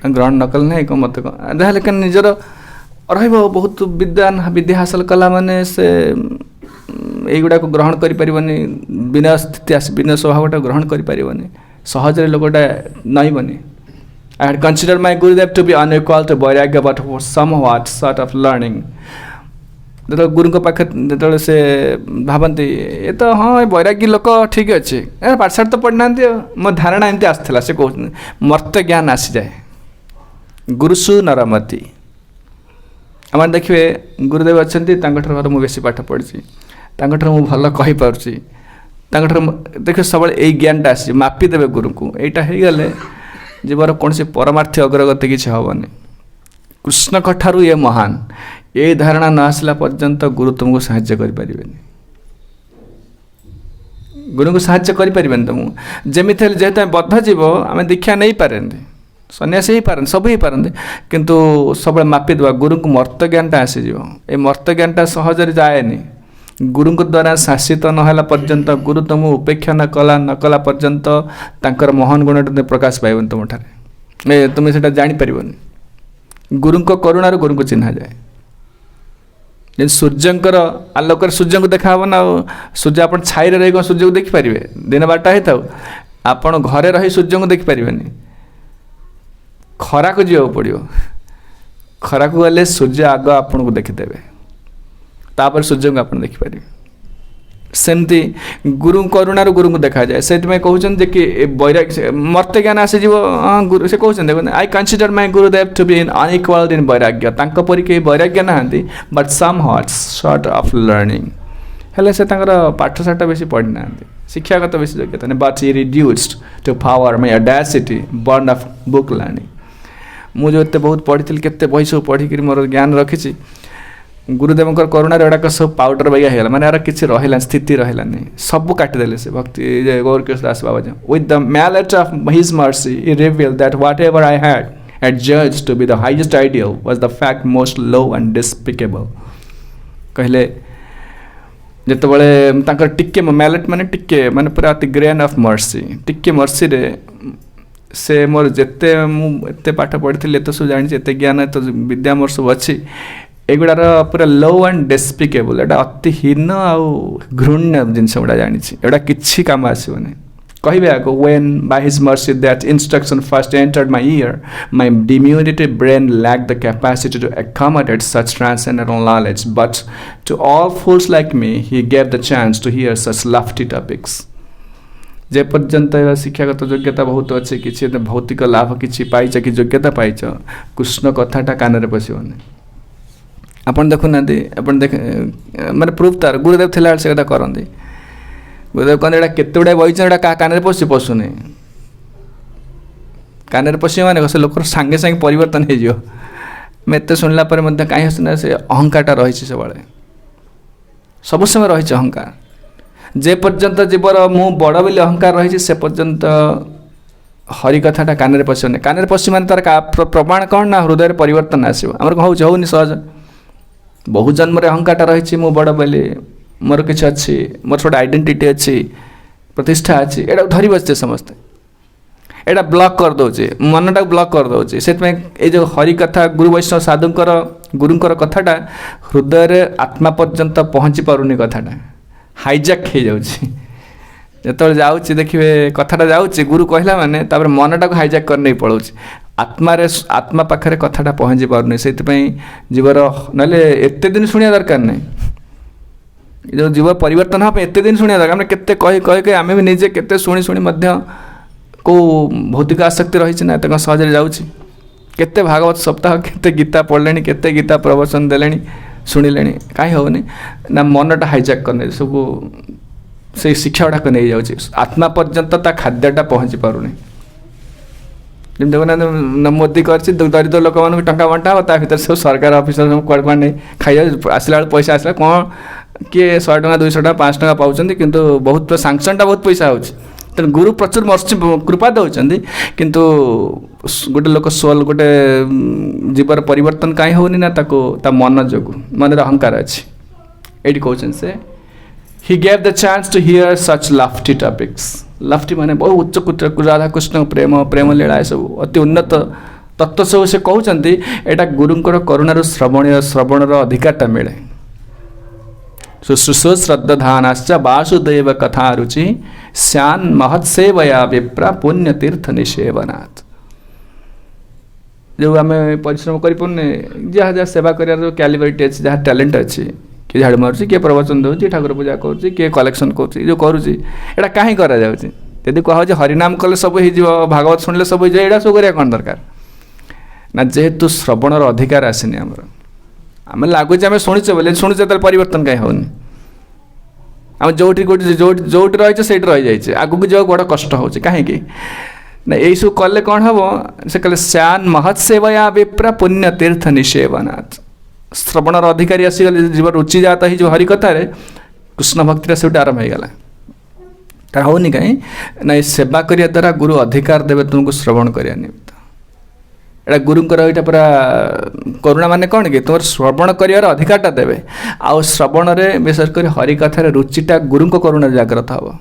ग्रहण नकल ना एक मत जहाँ लेकिन निजर बहुत विद्या हासिल कला माने से युवा को ग्रहण करें बिना स्थिति बिना स्वभावटा ग्रहण करें सहज लोकटा नईबनी I had considered my Gurudev to be unequal to Vairagya but was somewhat sort of learning. जो गुरु को पाखे जो से भावती ये तो हाँ वैराग्य लोक ठीक अच्छे पाठशाठ तो पढ़ना मो धारणा एमती आसला से कहते मर्त्य ज्ञान आसी जाए गुरुसु नरमती आम देखिए गुरुदेव अच्छा मुझे बेसी पाठ पढ़ी मुझे भल कहीपी देखिए सब यही ज्ञानटा आसी मापिदेवे गुरु को यहाँ हो गले जीवन कौन से परमार्थी अग्रगति किसी हेनी कृष्ण ठारू ये महान ये धारणा न आसला पर्यंत गुरु तुमको साहाय्य करें गुरु को साहाय्य करें तुमको जमी जेहेतु बद्ध जीव आम दीक्षा नहीं पारे सन्यासी ही पारते सब ही पारते किंतु सब मापिदेवा गुरु को मर्त्य ज्ञानटा आसीज ये मर्त्य ज्ञानटा सहजरे जाएनि गुरु द्वारा शासित नहला पर्यंत गुरु तुमको उपेक्षा न कला पर्यंत तांकर महान गुण प्रकाश पाइबन तुम ठारे तुम्हें से जापर गुरु करुणार गुरु को चिन्हा जाए जे सूर्यंकर आलोक सूर्य को देखा ना सूर्य आप छाई रही सूर्य को देखिपारे दिन बारटा होता आपड़ घरे रही सूर्य को देखिपारे खरा को जा पड़ो खरा को गले सूर्य आग आपन को देखीदेवे तापर सूर्य को आप देखिपारे सेमती गुरु करुणार गुरु को देखा जाए से कहते कि वैराग्य मर्त्य ज्ञान आसीज गुरु से कहते आई कन्सिडर माय गुरुदेव to be in unequal in वैराग्य परी कई वैराग्य ना but somewhat short of learning हेले से पाठशाठ बेसी पढ़ी ना शिक्षागत बेसी योग्यता नहीं but he reduced to powder my audacity born of book learning मुझे एत बहुत पढ़ी केते बही सब पढ़ी मोर ज्ञान रखी गुरुदेव करुणार एडाक सब पाउडर बैया होगा मैंने यार किसी रहा स्थिति रही सब काटिदेले से भक्ति Gaurkishor Das Baba with the mallet of his mercy he revealed that whatever I had adjudged to be the highest ideal was the fact most low and despicable कहले जिते टिके मैलेट माने पूरा अति ग्रेन ऑफ मर्सी टिके मर्सी रे से मोर जिते मुझे पाठ पढ़ी तो सब जानी एत ज्ञान तो विद्या मोर सब अच्छी एगुड़ार पूरा लो एंड डेस्पिकेबल एटा अति हीन आउ घृण्य जिनस गुड़ा जानी एटा किसी काम आसबनी कहे आगे when by his mercy that instruction first entered my ear my diminutive brain lacked the capacity to accommodate such transcendental knowledge but to all fools like me he gave the chance to hear such lofty topics जे पर्यंत शिक्षागत योग्यता बहुत अच्छे किसी भौतिक लाभ किसी पाइच कि योग्यता पाइच कृष्ण कथाटा कान पशुनि आपन देखुना आपन देख माने प्रूफ तार गुरुदेव थिला से कथा करंदी गुरुदेव कहते एटा केते गुड़ा बही एटा कान पशुनी कान पशि माने से लोक सांगे सांगे परिवर्तन हो मैं एत शुणला कहीं हसना से अहंकारटा रही सब सब समय रही अहंकार जे पर्यंत जीवर मु बड़ बोली अहंकार रही से पर्यंत हरि कथाटा कान पशुनी कान पशु मान तार प्रमाण कौन ना हृदय परिवर्तन आसो आमर कौन होनी सहज बहु जन्म अहंकारटा रही मु बड़ बोली मोर किसी अच्छी मोर छोटा आइडेंटिटी अच्छी प्रतिष्ठा अच्छी एटा धरी बसते समस्ते एटा ब्लॉक कर दौचे मनटा ब्लॉक कर दौचे से ये जो हरि कथा गुरु वैष्णव साधुंकर गुरुंकर कथाटा हृदय आत्मा पर्यंत पहुँची पारुनी कथाटा हाईजैक हो जाऊँगी जो जाऊँगी देखिए कथाटा जाऊँगी गुरु कहला माने तापर मनटा को हाईजैक कर नहीं पड़ोची आत्मा पाखे कथाटा पहुँची पारुनी से जीवर ना एत दिन शुणा दरकार नहीं जो जीव परिवर्तन हाँ एत दिन शुणा दरकार आम के कही आम भी निजे के शुणी शुणी को भौतिक आसक्ति रही ना तो सहज जाऊँगी केते भागवत सप्ताह केते गीता पढ़ले केते गीता प्रवचन देले शुणिले कहीं होनी ना मनटा हाईजैक करने सब से शिक्षा गुड़ाक नहीं जाऊँगी आत्मा पर्यंत ता खाद्यटा पहुँची पारुनी जमी देखना मोदी कर दरिद्र लोक मान टाँचा बंटा ता भर सब सरकार अफिसर सब कुआड़ कुआड़ नहीं खाई आसला बेल पैसा आसला कौन किए 100 टका 200 टका 5 टका पाँच किंतु बहुत सांक्शनटा बहुत पैसा हो तेणु गुरु प्रचुर मर्सी कृपा दौरान किंतु गोटे लोक सोल गोटे जीवर परिवर्तन कहीं होनी ना ता मन जो मन अहंकार अच्छी ये कहते से he gave the chance to hear such lofty topics lofty माने बहुत उच्च राधा कृष्ण प्रेम प्रेम लीला सब अति उन्नत तत्व सब से कहते यहाँ गुरुंकर करुणार श्रवणर अधिकारटा मिले शुश्रूषो श्रद्धानाश्च वासुदेव कथा रुचि स्यान महत्सेवया विप्रा पुण्य तीर्थ निषेवनात् जो आम परिश्रम करने जहाँ जहाँ सेवा कर कैलिबरिटी अच्छी जहाँ टैलेंट अच्छी किए झाड़ू मारूँ किए प्रवचन दूसरी ठाकुर पूजा करुँच किए कलेक्शन करुँच करुँची एटा कहीं करा जाउची यदि कह हरिनाम कले सब हो भागवत शुणिले सब हो यहाँ सब करा कौन दरकार ना जेहेतु श्रवणर अधिकार आसनी आमर आम लगुच आम शुणुचे बोले शुणुचे तो परिवर्तन कहीं होनी आम जो रही से रही जाइए आगू को जो बड़ कष्ट हो कहीं ना यही सब कले कौन हम से कहले स्यान महत्सेवया विप्रा पुण्य तीर्थ निषेवनात् श्रवणर अधिकारी आसीगले जीव रुचि जाता ही जो हरिकथार कृष्ण भक्ति से आरंभ हो गला तार होनी कहीं ना सेवा करने द्वारा गुरु अधिकार देवे तुमको श्रवण करने निमित्त एटा गुरुंकर यहाँ पूरा करुणा माने कौन कि तुम श्रवण कर अधिकारटा देवे आउ श्रवण में विशेषकर हरिकथार रुचिटा गुरु करुणा जागृत हम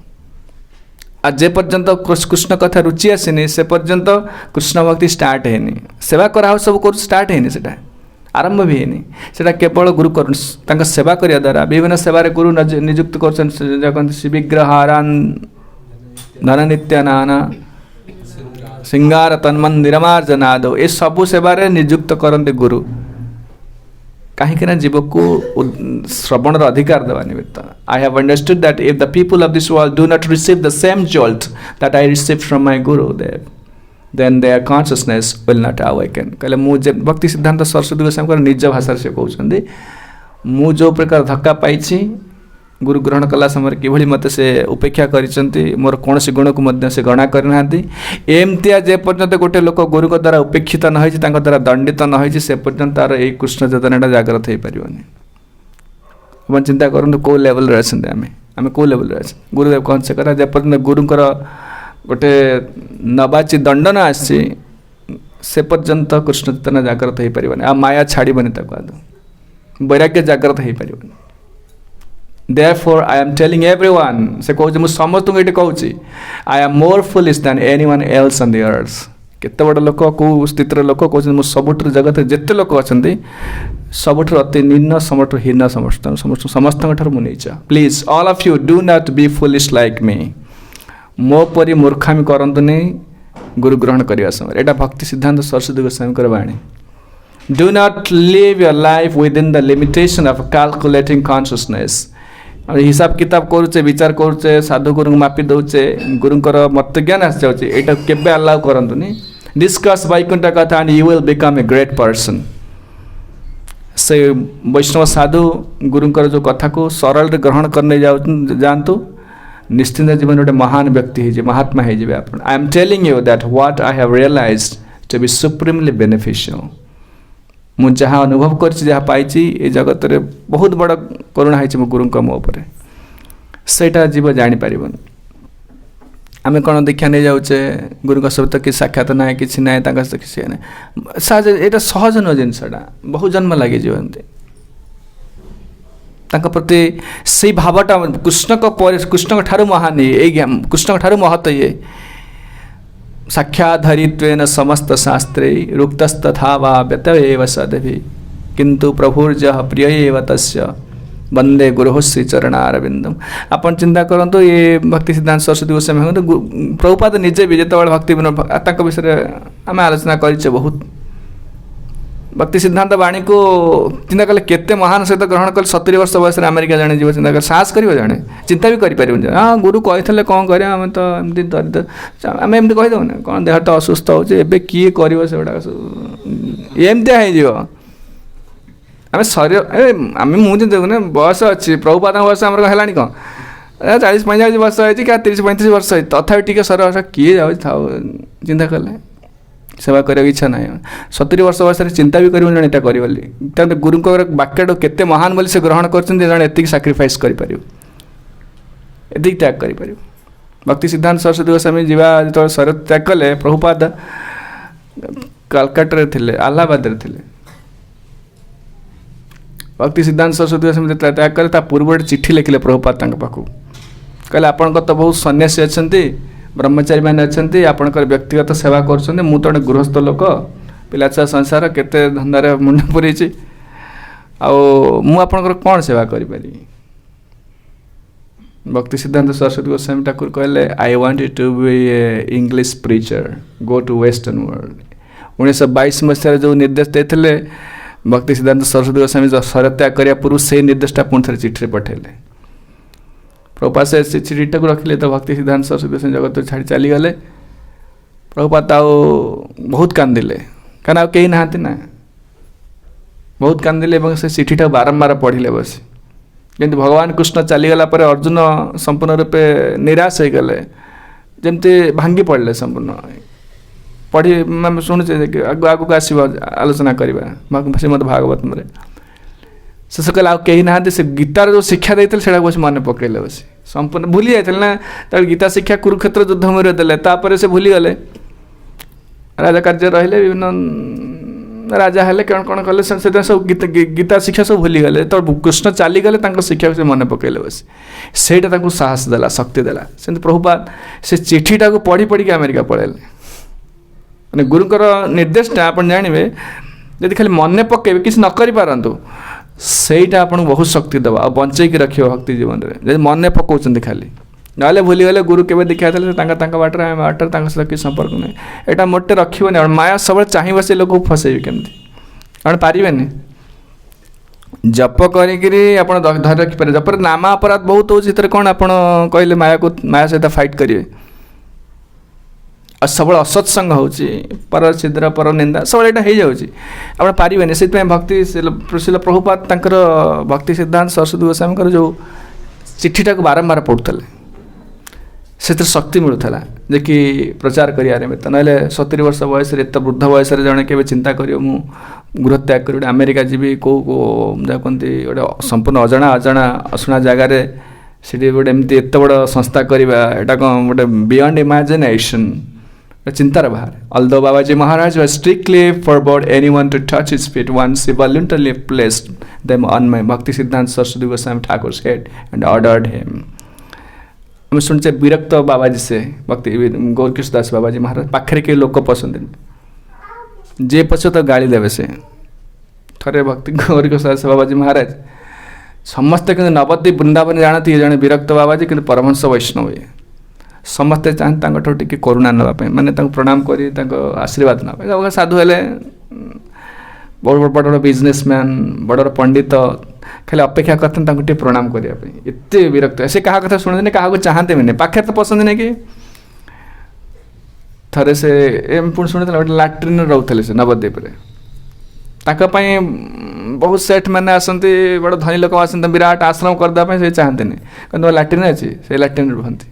आ जे पर्यंत कृष्ण कथा रुचि आसनी से पर्यंत कृष्ण भक्ति स्टार्ट है सेवा करा सब कर स्टार्ट है से आरंभ भी है केवल गुरु कर सेवा करने द्वारा विभिन्न सेवार गुरु नियुक्त कर विग्रहारान धन नित्यानाना सिंगार तन्मंदिरमार्जनाद ये सबू सेवारे नियुक्त करते गुरु कहीं जीव को श्रवणर अधिकार देवा निमित्त I have understood that if the people of this world do not receive the same jolt that I received from my Gurudev, then their consciousness will not awaken. कहले मुझे भक्ति सिद्धांत सरस्वती गोस्वामी निज भाषा से कहते मु जो प्रकार धक्का पाई गुरु ग्रहण कला समय किभली मत से उपेक्षा करिसंती मोर कौन गुण को मध्य से गणना करना एमतिया जे पर्यंत गोटे लोक गुरु को द्वारा उपेक्षित न होइछि तांको द्वारा दंडित न होइछि से पर्यंत तार ए कृष्ण चेतनाटा जागृत हो पारिबनी अपन चिंता करंतु को लेवल रे अछन आमे को लेवल रे अछन गुरुदेव कौन से करा जे पर्यंत गुरुंकर गोटे नबाची दंडन आछि से पर्यंत कृष्ण चेतना जागृत हो पारिबनी आ माया छाड़ीबनी ताको आदो वैराग्य जागृत हो पारिबनी Therefore, I am telling everyone, से कहूँ मुझे समस्त को ये कहूँ I am more foolish than anyone else on the earth. केते बड़ लोक को स्थितिर लोक कहते मुझे सबुठ जगत जिते लोक अच्छा सबुठ अति निम्न समठ हीन समस्त मुझे please all of you do not be foolish like me मो परी मूर्खामी करंतुनी गुरु ग्रहण करने समय यहाँ भक्ति सिद्धांत सरस्वती गोस्वामी वाणी do not live your life within the limitation of calculating consciousness हिसाब किताब करुचे विचार करुचे साधु गुरु मापी दौचे गुरुंकर मत ज्ञान आस जाऊँगी यहाँ केवे अलाउ करंतुनी डिस्कस वैकुंठ कथा and you will become a great person से वैष्णव साधु गुरुंकर जो कथा को सरल ग्रहण करने जातु निश्चिंत जीवन गोटे महान व्यक्ति महात्मा हो I am telling you that what I have realised to be supremely beneficial मु जहाँ अनुभव कर जगत रे बहुत बड़ करुणा है मो गुरु मो उपर सेटा जीव जापर आम कौन दीक्षा नहीं जाऊे गुरु सहित कि साक्षात ना कि ना किसी ना सहज यहाँ सहज नुह जिनसा बहुत जन्म लगे प्रति से भावटा कृष्ण कृष्ण ठारू महान ये कृष्ण ठारू महत्व ये साक्षाधरित्वेन समस्त शास्त्रे रुक्तस्तथा वा व्यतएव सदभि किंतु प्रभुर्जः प्रिय एव तस्य वंदे गुरु श्री चरणारविंदम आपण चिंता करंतु ये भक्ति सिद्धांत सरस्वती गोस्वामी हूँ प्रभुपाद निजे भी जिते भक्ति विनोद विषय आम आलोचना करे बहुत भक्ति सिद्धांत वाणी को चिंता कले केते महान सहित ग्रहण कले 70 वर्ष बयस अमेरिका जाने जीव चिंता कर साहस कर जाने चिंता भी करें हाँ गुरु कही कौन करें आम तो एमती दरिद्र आम एमती कहीदेना कौन देह तो असुस्थ होबे किए कर एमती हो आम शरीर आम मुझे देखुने बयस अच्छी प्रभुपाद बयस आम है कौन 40-45 वर्ष है क्या 30-35 वर्ष है तथा टी शरीर किए जाओ चिंता कले सेवा करने इच्छा ना 70 वर्ष बयस चिंता भी कर जन कर गुरु वाक्य केते महान बोली से ग्रहण कर साक्रिफाइस कर त्याग कर भक्ति सिद्धांत सरस्वती गोस्वामी जीवा जो शरीर त्याग कले प्रभुपाद कलकत्ता थे आलाहाबाद थे भक्ति सिद्धांत सरस्वती गोस्वामी त्याग कले पूर्व चिठी लिखिले प्रभुपाद पाखु कहले आपण तो बहुत सन्यासी अच्छा ब्रह्मचारी मैंने अच्छा आपंकर व्यक्तिगत सेवा कर मु तो गृहस्थ लोक पिला छुआ संसार केते धंदार मुंड पुरी आपणकर कौन सेवा करी भक्ति सिद्धांत सरस्वती गोस्वामी ठाकुर कहले I want to be a English preacher go to western world 1922 मसीह जो निर्देश देते भक्ति सिद्धांत सरस्वती गोस्वामी शरीर त्याग करने पूर्व से निर्देशटा पुणी थे चिठी पठेले प्रभुपाद से चिठीटा को रखिले तो भक्ति सिद्धांत सरस्वती गोस्वामी जगत छाड़ी चलीगले प्रभुपाद बहुत कांदिले क्या कहीं नहांती ना बहुत कांदिले से चिठीटा बारंबार पढ़िले बस जमी भगवान कृष्ण चलीगला अर्जुन संपूर्ण रूपे निराश हो गले जमती भांगी पड़े संपूर्ण पढ़ी मैं शुणुचे आगू आसो आलोचना करवा श्रीमद भागवत में शेष कहले कहीं ना से गीतार जो शिक्षा देते से बस मन पकड़े बस संपूर्ण भूली जाते ना गीता शिक्षा कुरुक्षेत्र युद्ध में देते से भूली गले राजा कार्य रहिले विभिन्न राजा हेले कौन कौन कले सब गीता शिक्षा सब भूली गले तो कृष्ण चलीगले शिक्षा से मन पकड़े बस सेटा साहस देला शक्ति देला से प्रभुपाद से चिठीटा को पढ़ी पढ़ी अमेरिका पड़ेले मैंने गुरुंकर निर्देशटा आप जानवे यदि खाली मन पकेबे किसी न करि पारंतु सेटा आपन बहुत शक्ति दबा और बंचे की रखियो भक्ति जीवन में जब मन पकाउछन खाली नाले भूली गले गुरु केबे देखा थे बाटर बाटर सहित कि संपर्क नहीं यहाँ मोटे रखिबनी माया सब चाहिए से लोक फसैबे केमती कारण पारे जप करी आप धर रखिपारे जप नामा अपराध बहुत हो कौन आप कहले माया सहित फाइट करेंगे सब असत्संग हो पर छिद्र पर निंदा सब यहाँ हो पारे से भक्ति शिल प्रभुपाद भक्ति सिद्धांत सरस्वती गोस्वामी जो चिठीटा को बारंबार पढ़ुले से शक्ति मिलूला जे कि प्रचार करें तो ना 70 वर्ष बयस एत वृद्ध बयस जड़े के चिंता कर गृह त्याग कर अमेरिका जीवी कौ कहते गोटे संपूर्ण अजणा अजणा अशुणा जगार से गोटे एमती एत बड़ संस्था करवा यहाँ कौन गोटे बियॉन्ड इमेजिनेशन चिंतार बाहर although Babaji Maharaj was strictly forbade anyone to touch his feet once he voluntarily placed them on my Bhakti Siddhanta Saraswati Goswami Thakur's head and ordered him हम सुनते विरक्त बाबाजी से भक्ति गौरकृष्ण दास बाबाजी महाराज पाखे के लोक पसंद जे पछ तो गाड़ी देवे से थरे भक्ति गौरकृष्ण दास बाबाजी महाराज समस्ते कि नवद्वीप वृंदावन जानती जड़े विरक्त बाबाजी कि परमहंस वैष्णव ये समस्ते चाहते टी करुणा नापी माने प्रणाम कर आशीर्वाद ना साधु हेले बड़ बड़ बड़ बिजनेसमैन बड़ पंडित खाली अपेक्षा करते प्रणाम करने एत विरक्त से क्या कथा शुणते क्या चाहते भी नहीं पाखे तो पसंद नहीं कि थे से पुणी शुणी गोटे लाट्रिन रोते से नवद्वीप बहुत सेठ मैंने आसती बड़ धनी लोक आसते विराट आश्रम करदेप से चाहते कहते लाट्रिन अच्छी से लाट्रिन रुहति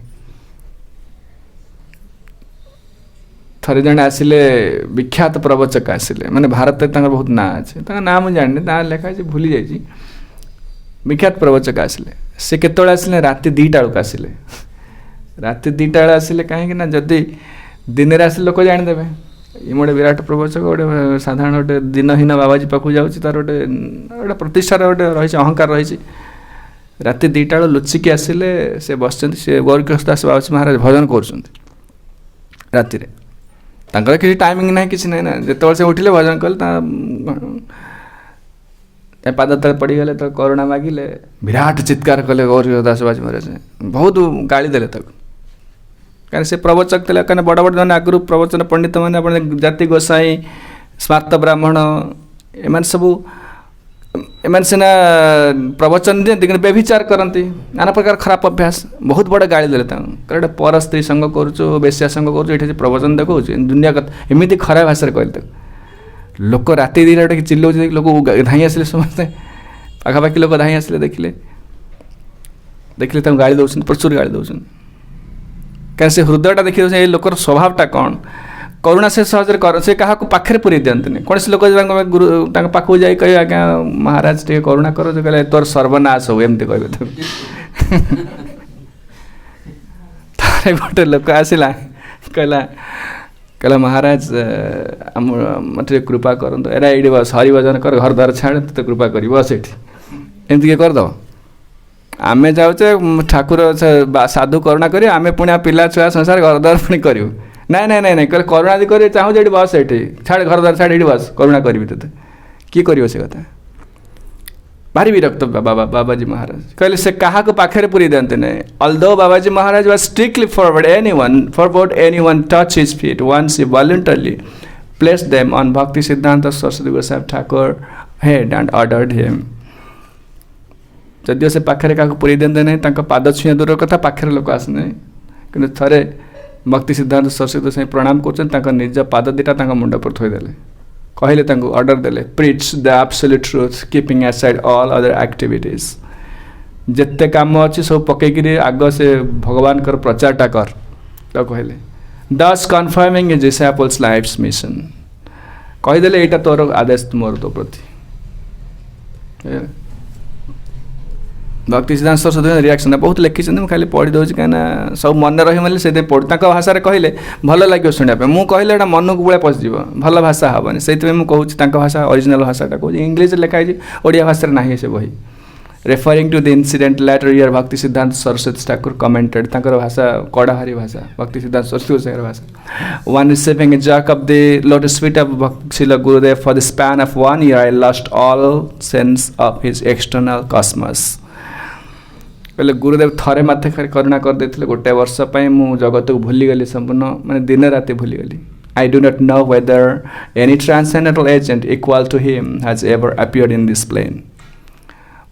थरे जड़े आसिले विख्यात प्रवचक आसिले माने भारत में बहुत ना अच्छे ना मुझे जानी ना लिखाई भूली जाइए विख्यात प्रवचक आसिले से केतବେଳେ आसिले राति 2टा बेलू आसिले राति 2टा बेले आसिले कहीं जदि दिन में आसिले लोक जाणीदेवे ये गोटे विराट प्रवचक गोटे साधारण गोटे दिनहीन बाबाजी पाखु जाऊँगी तार गोटे गोटे प्रतिष्ठार गोटे रही अहंकार रही राति 2टा बेलू लुचिकी आसिले से बस गोरखनाथ दास बाबाजी महाराज भजन कर तांकर किसी टाइमिंग ना कि ना जो से उठिले भजन कले पाद तले पड़गले तो करुणा मागिले विराट चित्कार कले गोरखनाथ दास बाबाजी महाराज बहुत गाड़ी देले कहीं से प्रवचक थे कहीं बड़ बड़ मैंने आगु प्रवचन पंडित मैंने जाति गोसाई स्मार्त ब्राह्मण एम सब एम सीना प्रवचन दिखते कि व्यभिचार करती नाना प्रकार खराब अभ्यास बहुत बड़ा गाड़ी देले गोटे पर स्त्री संग करुचु बेश्या संग करुचु प्रवचन देखा दुनिया कथा एमती खराब भाषा कहते लोक राति 2टा चिल्लाऊँ लोक धाई आसिले समस्ते पाखापाखि लोक धाई आसिले देखिले गाड़ी दौरान प्रचुर गाड़ी दौरान कहीं से हृदयटा देखिए ये लोकर स्वभावटा कौन करुणा से सहजरे कर से क्या पाखे पूरी दिखते कौन से लोक गुरु पाखक जा कहे आज्ञा महाराज टे करुणा कर जो कहले तोर सर्वनाश हो एमती कहे तारे गोटे लोक आसला कहला महाराज मत कृपा करते एरा ये बस हरि भजन कर घर द्वार छाड़ तो कृपा कर बस ये एमती किए करदेव आमे जाऊे ठाकुर साधु करुणा करी आमे पुणी पिला छुआ संसार घर द्वार पुणी करूँ ना ना ना ना कह करुणा कर चाहूँ ये बस ये छाड़ घर द्वार छाड़ ये बस करुणा करी ते किए कर से कथा भारी विरक्त बाबाजी महाराज कहले से क्या पाखे पूरी दिखते ना although Babaji Maharaj was strictly forward anyone touch his feet once he voluntarily place them on Bhakti Siddhanta Saraswati Gosai Thakur head and ordered him जदिव से पाखे क्या पूरी दिखते ना पाद छुआ दूर कथा पाखे लोक आसने कि थे भक्ति सिद्धांत सरस्वती गोसाई प्रणाम कर निज पाद 2टा मुंड पर थोदेले कहले ऑर्डर देले preach the absolute truth keeping aside all other activities जिते काम अच्छी सब पकईकि आग से भगवान कर प्रचारटा कर तो कहले दस कन्फर्मिंग ए डिसाइपल्स लाइफ्स मिशन कहीदेले यहाँ तोर आदेश मोर तो प्रति भक्ति सिद्धांत सरस्वती रिएक्शन बहुत लिखी मुझे खाली पढ़ी दूसरी कहीं सब मन रही मतलब से पढ़ भाषा कहले भल लगे शुणापे मुझे कहले एटा मन को बड़ा पशिज भल भाषा हेनी से मुझे भाषा ओरिजिनल भाषाटा कहूँ इंग्लीश लिखाई ओडिया भाषा ना से बही referring to the incident later year Bhakti Siddhanta Saraswati Thakur commented भाषा कड़ाहारी भाषा भक्ति सिद्धांत सरस्वती भाषा one receiving a jug of the lotus feet of Srila Gurudev for the span of 1 year I lost all sense of his external cosmos कहले गुरुदेव थरे माथे करुणा कर देते गोटे वर्ष मु जगत को भूलीगली संपूर्ण माने दिन राति भूलीगली I do not know whether any transcendental agent equal to him has ever appeared in this plane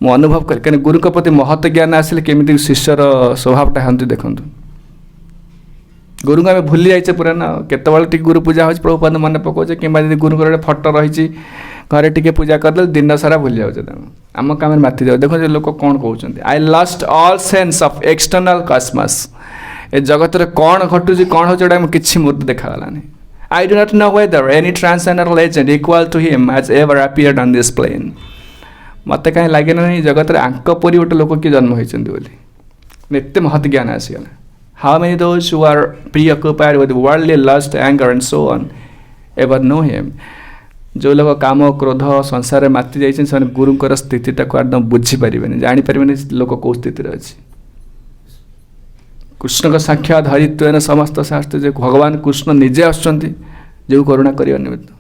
मु अनुभव कर कहीं गुरु प्रति महत्व ज्ञान आसिले केमिति शिष्यर स्वभावटा हंती देखु गुरु को आम भूली जाइए पूरा ना केतबे गुरु पूजा हो प्रभुपाद मन पकाचे कि गुरु फटो रही घरे टिके पूजा करदे दिन सारा भूली जाऊे आम काम माति जाऊ देखो लोक कौन कहते I lost all sense of external cosmos ए जगत रे कौन घटुची कौन हो किसी मूर्ति देखागलानी I do not know whether any transcendental agent equal to him has ever appeared on this plane मत कहीं लगे ना जगत रे आंक परी गोटे लोक किए जन्म होती एत महत ज्ञान आसीगला how many those who are preoccupied with worldly lust anger and so on ever know him जो लोग काम क्रोध संसार माति जाइए गुरुंर स्थितिटा को एकदम बुझीपारे जानीपारे लोक कौ स्थित अच्छी कृष्ण का साक्षात हरित्व समस्त शास्त्र जो भगवान कृष्ण निजे आसुँच जो करुणा कर निमित्त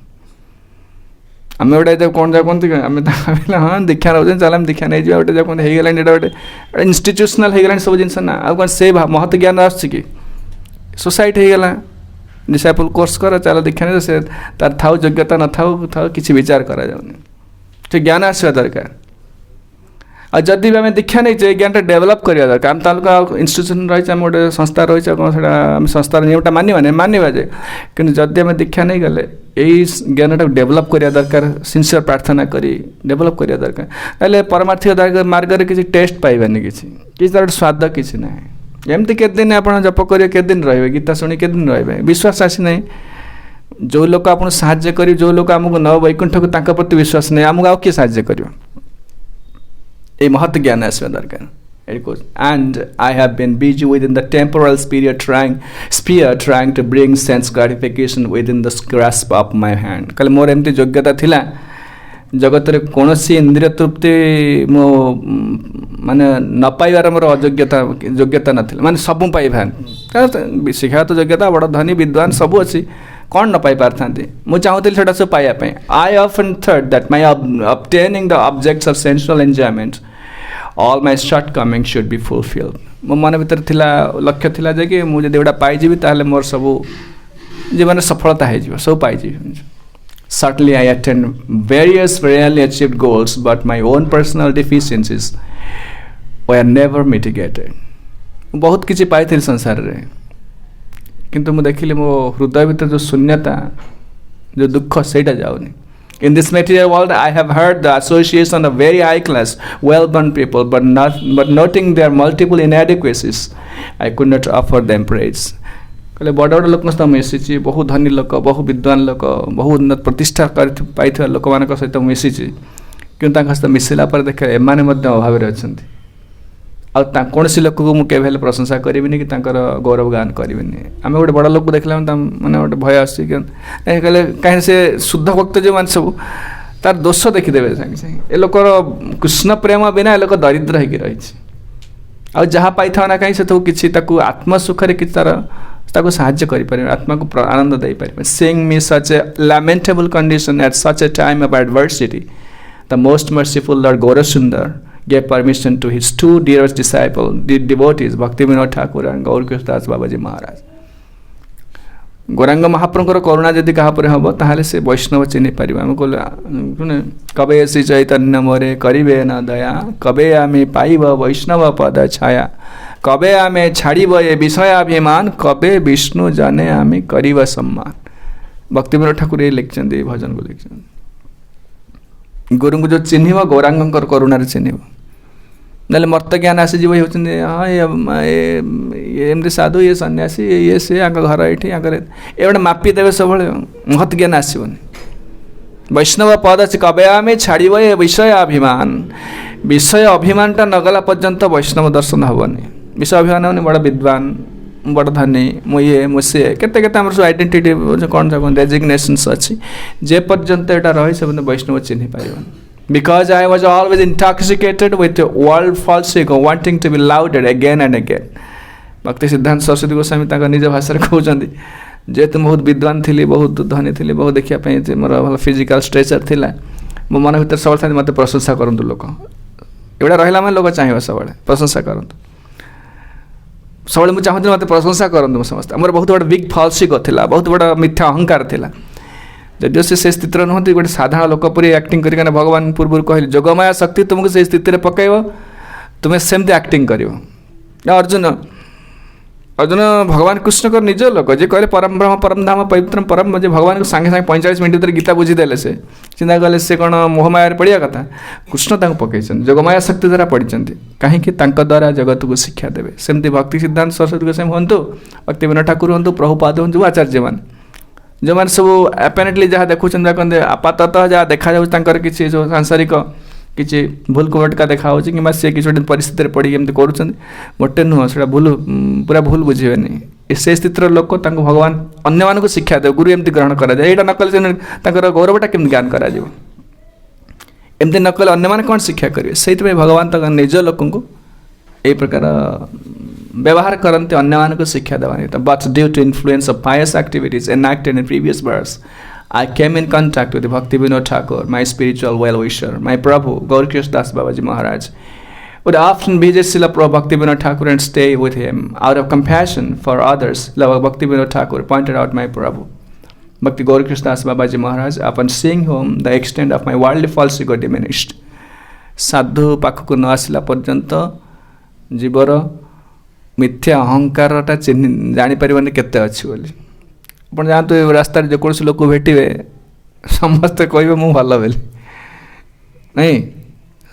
आम गोटे कौन जा कहते आम हाँ दीक्षा नौ चल आम दीक्षा नहीं गोटे जो कहते होगा गोटे इन्स्टिट्यूशनल होगा सब जिन ना आ कौन से महत्व ज्ञान आसुच्ची सोसाइटी होगा डिसाइपल कोर्स कर चल दीक्षा नहीं से तार था योग्यता न था किसी विचार करा जाउनी ज्ञान आसवा दरकार और जदि भी आम दीक्षा नहीं ज्ञान डेभलप करवा दरकार आम तालुका इन्स्टिट्यूशन रही गोटे संस्था रही कौन से आम संस्थार नियमटा मानवा जे कि जदि आम दीक्षा नहीं गले यही ज्ञान डेभलप करवा दरकार सिंसियर प्रार्थना करी डेभलप करवा दरकार ना परमार्थिक मार्ग में किसी टेस्ट पाइबानी किसी तार स्वाद किसी ना एमती केते दिन आप जप करेंगे केते दिन रे गीता शुणी केते दिन रे विश्वास आसी ना जो लोक आपको साहाଯ୍य कर जो लोक आमको न वैकुंठ को तांका प्रति विश्वास नहीं आमको आउ किए साहाଯ୍य कर महत्व ज्ञान आसवा दरकार and I have been busy within the temporal sphere trying to bring sense gratification within the grasp of my hand कल मोर एमती योग्यता थिला जगत रे कोनोसी इंद्रिय तृप्ति मो माने न पाइबार मोर योग्यता नथिला माने सब पाइबा शिक्षा तो योग्यता बड़ धनी विद्वान सब अच्छी कौन न पाई पारथांती मु चाहूली सेटा सब पाइबा पई I often thought that my obtaining the objects of sensual enjoyment all my shortcomings should be fulfilled मो मन भीतर थिला लक्ष्य थिला जे कि मु जदि एटा पाई जीवी ताले मोर सब जीवन सफलता है जीव सब पाई जीवी certainly I attained various rarely achieved goals but my own personal deficiencies were never mitigated बहुत किछि पाई थी संसार रे किंतु मु देखिली मो हृदय भीतर जो शून्यता जो दुख सेटा जाउनी In this material world, I have heard the association of very high class, well-born people, but noting their multiple inadequacies, I could not offer them praise. कहले बड़ बड़ लोक सहित मिसी बहु धनी लोक बहु विद्वान लोक बहु उन्नत प्रतिष्ठा पाई लोक मान सहित मिसी कि सहित मिसला देखे एमाने अभाव अच्छी कौन सी लोक को मुझे प्रशंसा करी कि गौरव गान करी आम गोटे बड़ लोक देखला मैंने गोटे भय आसी कहले कहीं से शुद्ध भक्त जो मान सब तार दोष देखीदे सागे सागे ए लोकर कृष्ण प्रेम बिना ए लोक दरिद्र हो रही जहाँ पाई था ना कहीं से किसी आत्म सुखरे कि तार साहाଯ୍य करें आत्मा को आनंद दे पारे seeing me such a lamentable condition at such a time of adversity the most merciful Lord Gaurasundar gave permission to his two dearest disciples, the devotees, Bhaktivinoda Thakur and Gaurakish Das Babaji Maharaj. Gaurang महाप्रभुर करुणा जदि क्या हम ताहले से वैष्णव चिन्ह पार आम कहले कबे श्री चैतन्य मोरे करिबे न दया कबे आमे पाइब वैष्णव पद छाया कबे आमे छाड़ब ए विषयाभिमान कबे विष्णु जने आमे करिब सम्मान भक्तिविनोद ठाकुर ये लिखिं भजन को लिखिं गुरु को जो चिन्ह गौरांग करुणार चिन्ह ना मर्त ज्ञान आसीज होती हाँ एमती साधु ये सन्यासी ये से घर ये गोटे मापिदेवे सब महत ज्ञान आसबन वैष्णव पद अच्छे कबे आम छाड़ब ए विषय अभिमानटा नगला पर्यंत वैष्णव दर्शन हेनी विषय अभिमान होनी बड़ विद्वान बड़ धनी मुझे मुझे केते सब आइडेंटिटी कौन रेजिग्नेशंस अच्छी जे पर्यंत यहाँ रही से वैष्णव चिन्ह पार because I was always intoxicated with the world false ego wanting to be lauded again and again भक्ति सिद्धांत सरस्वती गोस्वामी निज भाषा कहते जेहेतु बहुत विद्वान थी बहुत धनी थी बहुत देखापी मोर भल फिजिकल स्ट्रेचर थी मो मन भर सब मत प्रशंसा करूँ लोक एगुड़ा रहा मैं लोक चाहिए सब प्रशंसा करूँ सब मुझे चाहती मत प्रशंसा करूँ समस्त मोर बहुत बड़ा बिग फॉल्स ईगो था बहुत बड़ा मिथ्या अहंकार था जदिव से स्थित नुहति गोटे साधारण लोक परी एक्टिंग कर भगवान पूर्व कहले जोगमाया शक्ति तुमको से स्थित पकड़ तुम्हें सेमती एक्टिंग कर अर्जुन अर्जुन भगवान कृष्ण को निज लोक जे कहले परम ब्रह्म परम धाम पवित्रम परम जे भगवान को सांगे सांगे 45 मिनट भर गीता बुझीदेले से चिंता कले से कौन मोहमाया पढ़िया कथा कृष्ण पकई जोगमाया शक्ति द्वारा पढ़ी कहीं द्वारा जगत को शिक्षा देवे सेमती भक्ति सिद्धांत सरस्वती गोस्वामी हूँ भक्तिविनोद ठाकुर हूँ प्रभुपाद हूँ आचार्य मान जो मैंने सब एपेरेंटली जहाँ देखुं आपाततः जहाँ देखा किसी जो सांसारिक किसी भूल कुमटका देखा कि सी किसी गोटे परिस्थिति पड़ी एमती कर मोटे नुह से भूल पूरा भूल बुझे से स्थित लोक भगवान अन्य मानक शिक्षा दे गुरु एमती ग्रहण कराए यहाँ नकले गौरवटा केमती ज्ञान करमती नकले अन्य मैंने कौन शिक्षा करेंगे से भगवान निज लोक यही प्रकार व्यवहार करते अन्य मानक शिक्षा देवानी but due to influence of pious activities enacted in previous births I came in contact with Bhaktivinoda Thakur, my spiritual well-wisher, my Prabhu, Gaurakish Das Babaji Maharaj. Would often visit Srila Prabhu Bhaktivinoda Thakur and stay with him. Out of compassion for others, Bhaktivinoda Thakur pointed out my Prabhu, Bhakti Gaurakish Das Babaji Maharaj. Upon seeing whom, the extent of my worldly false ego diminished. साधु पाखक न आसला पर्यंत जीवर मिथ्या अहंकारटा जापर केते अच्छी बोली आप जानते रास्ता जेकोसी लोक भेटे समस्ते कहे मु भल बोली नहीं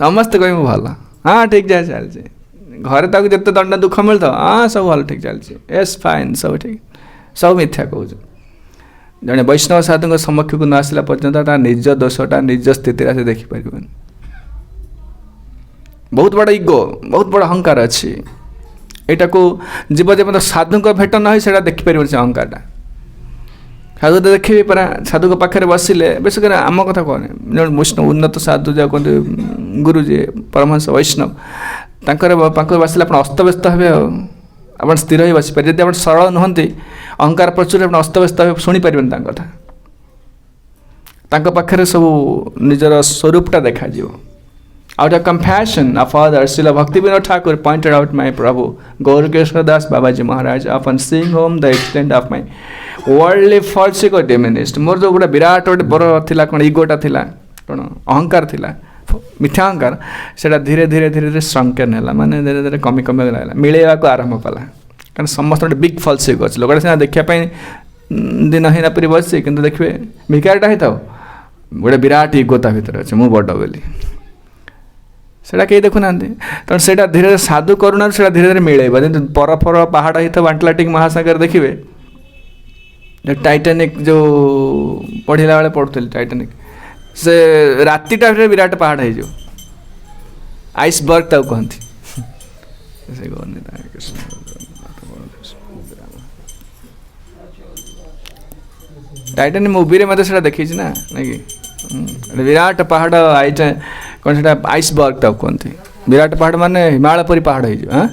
समस्ते कहे भल हाँ ठीक जाए चलती घरे तक जिते दंड दुख मिलता हाँ सब भल ठीक चलती एस फाइन सब ठीक सब मिथ्या कहूँ जड़े वैष्णव साधु समक्ष को न आसला पर्यंत निज दोषटा निज स्थिति से देखिपर बहुत बड़ा इगो बहुत बड़ा अहंकार अच्छी यहाँ को जीव जब साधु भेट न हो देखिपर से अहंकारटा साधु तो देखिए परा साधु पाखे बसिले विशेषकर आम कथा कहने जो वैष्णव उन्नत साधु जो कहते गुरुजी परमहंस वैष्णव पाखे बसिले आप अस्तव्यस्त हे आप स्थिर ही बसपारे जब आप सरल नुहति अहंकार प्रचुर आप अस्तव्यस्त हे शुणिपारे कथा पाखे सब निजर स्वरूपटा देखा out of compassion of others, Srila Bhaktivinoda Thakur pointed out my Prabhu, Gaurkeshwar Das Babaji Maharaj, upon seeing home the extent of my worldly falsity got diminished. मोर जो गोटे विराट गोटे बर थिला कौन इगोटा थिला कौन अहंकार थिला मिथ्या अहंकार सेटा धीरे धीरे धीरे धीरे श्रंकन है माने धीरे धीरे कमी कमी गला मिलेवा को आरंभ कला कारण समस्त गोटे बिग फल्स इगो अछि लोगडा सेना देखिया पई दिन हिना परि बसि किंतु देखबे भिकारटा हिताओ गोटे विराट इगोता भीतर अछि मु बड बोली सेटा कहीं देखुना तेणु से धीरे धीरे साधु करुणा से धीरे धीरे मिले पर फर पहाड़ ही आटलांटिक महासागर देखिए टाइटानिक जो पढ़ला बेले पढ़ुली टाइटानिक से रातिटा विराट पहाड़ हो आइसबर्ग तक कहती टाइटानिक मूवी में मत देखी ना नहीं विराट पहाड़ कौन से आइसबर्ग तक कहते विराट पहाड़ माने हिमालय परी पहाड़ हो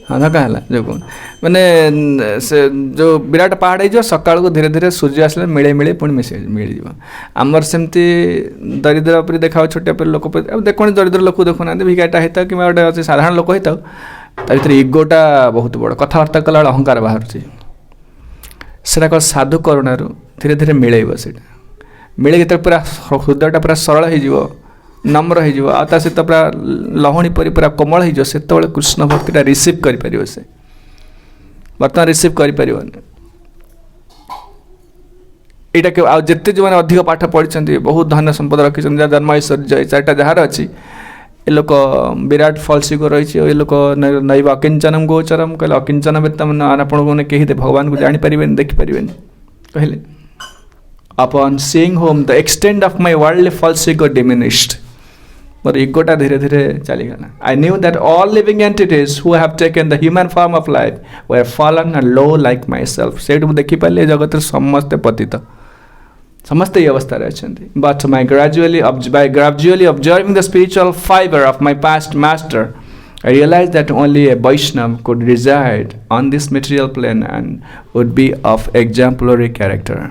हाँ धक्का है जो कौन मैंने से जो विराट पहाड़ हो सकाल को धीरे धीरे सूर्य आसले मिले मिले पुणी मिस मिल आमर सेमती दरिद्र पर देखा छोटिया पर लोक देखो दरिद्र लोक देखुना भिकाटा होता कि गोटे साधारण लोक होता भर इगोटा बहुत बड़ कथबार्ता कला अहंकार बाहर से साधु करुणार धीरे धीरे मिले से मिले जो पूरा हृदयटा पूरा सरल हो नम्र हो सहित पूरा लहणी परी पूरा कोमल हो से कृष्ण भक्तिटा रिसीव कर से बर्तमान रिसीव कर यहाँ जिते जो मैंने अधिक पाठ पढ़ी बहुत धन संपद रखी जन्म ऐश्वर्य चार्टा जार अच्छी ये लोक विराट फलसिको रही ये लोक नैव अकिंचनम गोचरम कहले अकिंचन बेतम आपको कहीं भगवान को जापर देखिपर कहले upon seeing whom the extent of my worldly false ego diminished मोर इगोटा धीरे धीरे चलीगला I knew that all living entities who have taken the human form of life were fallen and low like myself से देखी पारे जगत समस्ते पतित समस्ते ये अवस्था रहते but by gradually observing the spiritual fiber of my past master I realized that only a Vaishnava could reside on this material plane and would be of exemplary character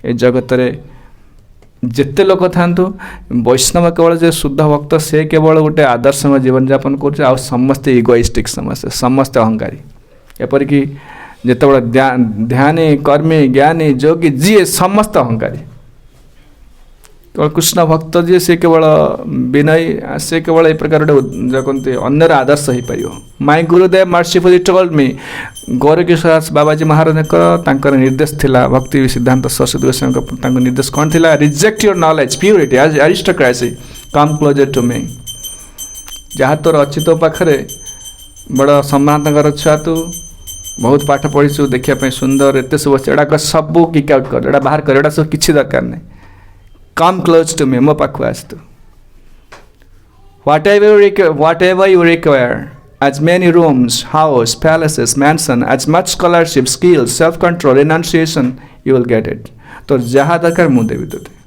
ए जगत रे जिते लोक था वैष्णव केवल जो शुद्ध भक्त से केवल गोटे आदर्शमय जीवन यापन कर समस्ते इगोइस्टिक समस्ते अहंकारी एपरिक जिते ध्यानी कर्मी ज्ञानी जोगी जी समस्त अहंकारी केवल कृष्ण भक्त जी से केवल विनय से केवल ए प्रकार जो कहते अन्यर आदर्श हो पार my Gurudev mercifully told me Gaurkishore बाबाजी महाराज निर्देश थिला भक्ति सिद्धांत सरस्वती गोस्वामी निर्देश कौन थिला reject your knowledge purity as aristocracy come closer to me जहाँ तोर अच्छी तो पाखे बड़ सम्मान छुआ तू बहुत पाठ पढ़ी देखा सुंदर एत सब एडाक सब किक आउट कर बाहर कर सब किसी दरकार नहीं कम क्लोज टू मी मो पाखु आस तू whatever you require as many rooms, house, palaces, mansion, as much scholarship, skills, self-control, renunciation, you will get it. तो जहाँ दरकार मुझे देवी तुझे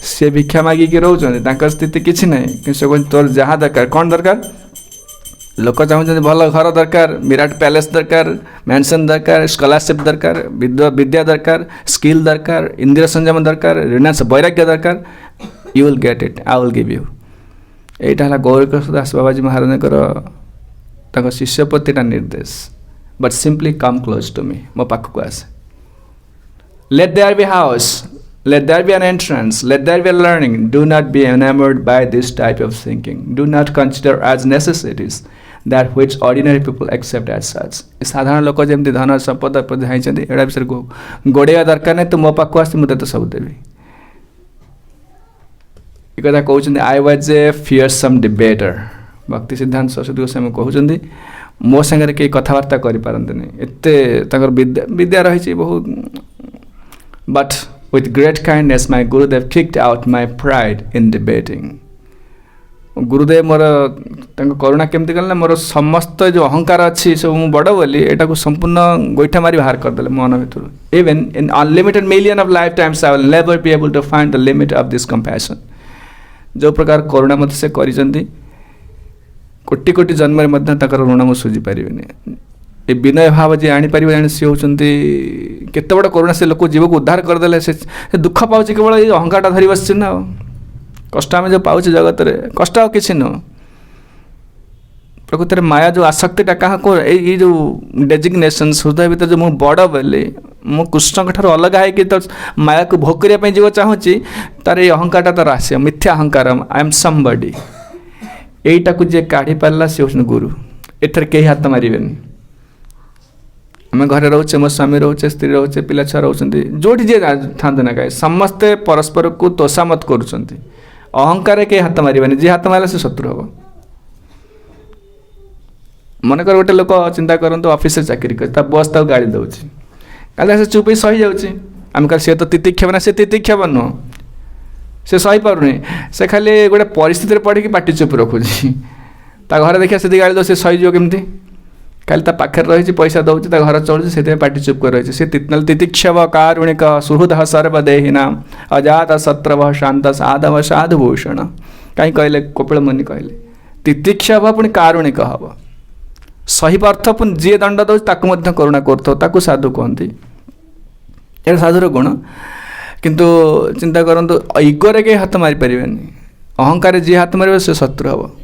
से भिक्षा मागिकी रोचते स्थिति किसी ना कि तोर जहाँ दरकार कौन दरकार लोक चाहते भल घर दरकार विराट पैलेस दरकार मैनसन दरकार स्कॉलरशिप दरकार विद्या दरकार स्किल दरकार इंद्रिय संयम दरकार रिनांस वैराग्य दरकार you will get it I will give you यहाँ है गौरकिशोर दास बाबाजी महाराज शिष्य प्रतिटा निर्देश but simply come close to me मो पाखक आस let there be house Let there be an entrance, let there be a learning. Do not be enamored by this type of thinking. Do not consider as necessities that which ordinary people accept as such. साधारण लोक जमी धन संपद चाहते एड़ा विषय गोड़ेवा दरकार नहीं, तो मो पाक आस मुझे सब देवी। एक कथा कहते I was a fearsome debater. भक्ति सिद्धांत सरस्वती गोस्वामी कहते मो सागर कई कथबार्ता करें एत विद्या रही बहुत, but with great kindness my Gurudev kicked out my pride in debating. गुरुदेव मोर करुणा केमती कले मोर समस्त जो अहंकार अच्छी सब मु बड़ बोली एटा को संपूर्ण गोइठा मारी बाहर कर देले मन भीतर। Even in unlimited million of life times I will never be able to find the limit of this compassion. जो प्रकार करुणा मत से करिसंती कोटि कोटि जन्म रे मध्य तकर ऋण मु सुझी परिबेनी। ए विनय भाव जी आनीपर जाने सी होती केत बड़ करुणा से लोक जीव को उद्धार करदे से दुख पाँच केवल ये अहंकार धरी बस ना कष्ट आम जो पाचे जगत में कष्ट आ कि नुह प्रकृत माया जो आसक्तिटा क्या को ये जो डेजिग्नेशन हृदय भर जो मुझे बड़ बोली मु कृष्ण ठार अलग है तो माया को भोग करने जो चाहूँगी तार ये अहंकार तार आस मिथ्या अहंकार आई एम समबडी यहीटा को जी काढ़ी पारा सी हूँ गुरु। एथर कहीं हाथ मारे आम घरे रोचे मो स्वामी रोचे स्त्री रोचे पिला छुआ रोचे जोटी जी था ना कहीं समस्ते परस्पर को तोषामत करुँच अहंकार कहीं हाथ मारे जी हाथ मारे से शत्रु हम। मनकर गोटे लोक चिंता करते ऑफिस चाकरी कर बस तक गाड़ी दौर कल से चुप सही जाऊँगी आम कल सी तो तितिक्षेप ना सी तितिक्षेप नुह से सही पारे से खाली गोटे परिस्थिति पड़ी पाटी चुप रखुची घर देखिए से गाड़ी दो से सही जो कमी खाली पाखे रही पैसा दौर घर चलुची से पाटी चुप कर रही है तितिक्षव कारुणिक सुहृद सर्वदेहिना अजात शत्रव शांत साधव साधुभूषण कहीं कहले कपिल मुनि कहले तितिक्षव पुणी कारुणिक हम सही अर्थ पुणी जी दंड दौर करुणा कर साधु कहती ये साधुर गुण। किंतु चिंता करंतु इगोरे कहीं हाथ मारी पारे अहंकार जी हाथ मारे से शत्रु हम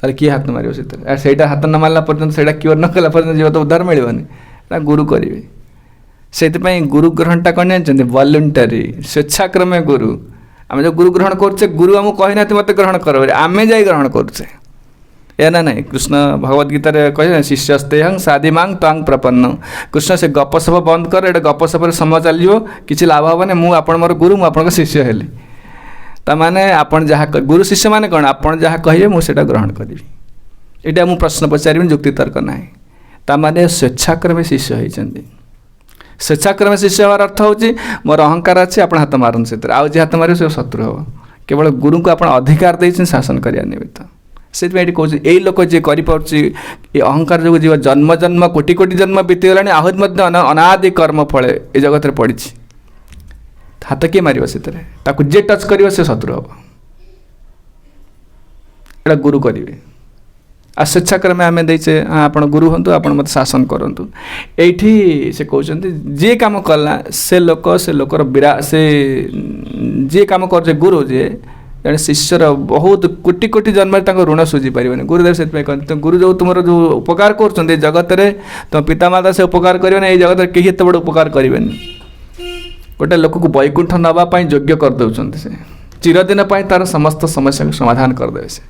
अरे किए हाथ मार से हाथ न मारला पर्यंत से क्योर न कला पर्यंत जीव तो उद्धार मिलनी गुरु करेंगे से गुरु ग्रहणटा कौन जानते वॉलंटरी स्वेच्छाक्रमे गुरु आम जो गुरु ग्रहण करुचे गुरु आमको कही ना मत ग्रहण कर आमे जा ग्रहण करुचे या ना नहीं कृष्ण भगवद गीतार कहे शिष्यस्ते हंग साधी मांग तांग प्रपन्न कृष्ण से गपसप बंद कर एटा गपसप समय चलो किसी लाभ हेनी मुझे मोर गुरु मुझे शिष्य हेली ताने आपण जहाँ गुरु शिष्य माने कौन आपण जहाँ कहे मुझे ग्रहण करी यहाँ मुझे प्रश्न पचारि जुक्ति तर्क ना ताने स्वेच्छाक्रमे शिष्य होती स्वेच्छाक्रमे शिष्य हमार अर्थ हूँ मोर अहंकार अच्छे आप हाथ मारन से आउ जी हाथ मारे से शत्रु हम केवल गुरु को आप अधिकार देते शासन करने निमित्त से कहूँ यही लोक जी कर अहंकार जो जीव जन्म जन्म कोटि कोटि जन्म बीतीगला आहूत अनादि कर्म फल ये जगत में पड़ी हाथ किए मार से जे टच कर से शत्रु हम एटा गुरु करेंगे आ स्वेच्छाक्रमे आम देचे हाँ आप गुरु हूँ आप मत शासन करूँ ये से कहते जी कम कला से लोकर विरा से जी कम कर गुरु जे जड़े शिष्यर बहुत कोटि कोटि जन्म ऋण सुझी पारे गुरुदेव से कहते गुरु जो तुम जो उपकार कर जगत में तुम पितामाता से उपकार करें जगत में कहीं एत बड़ उपकार करें गोटे लोक को वैकुंठ नापी योग्य करदे से चिरदिन तार समस्त समस्या को समाधान करदे से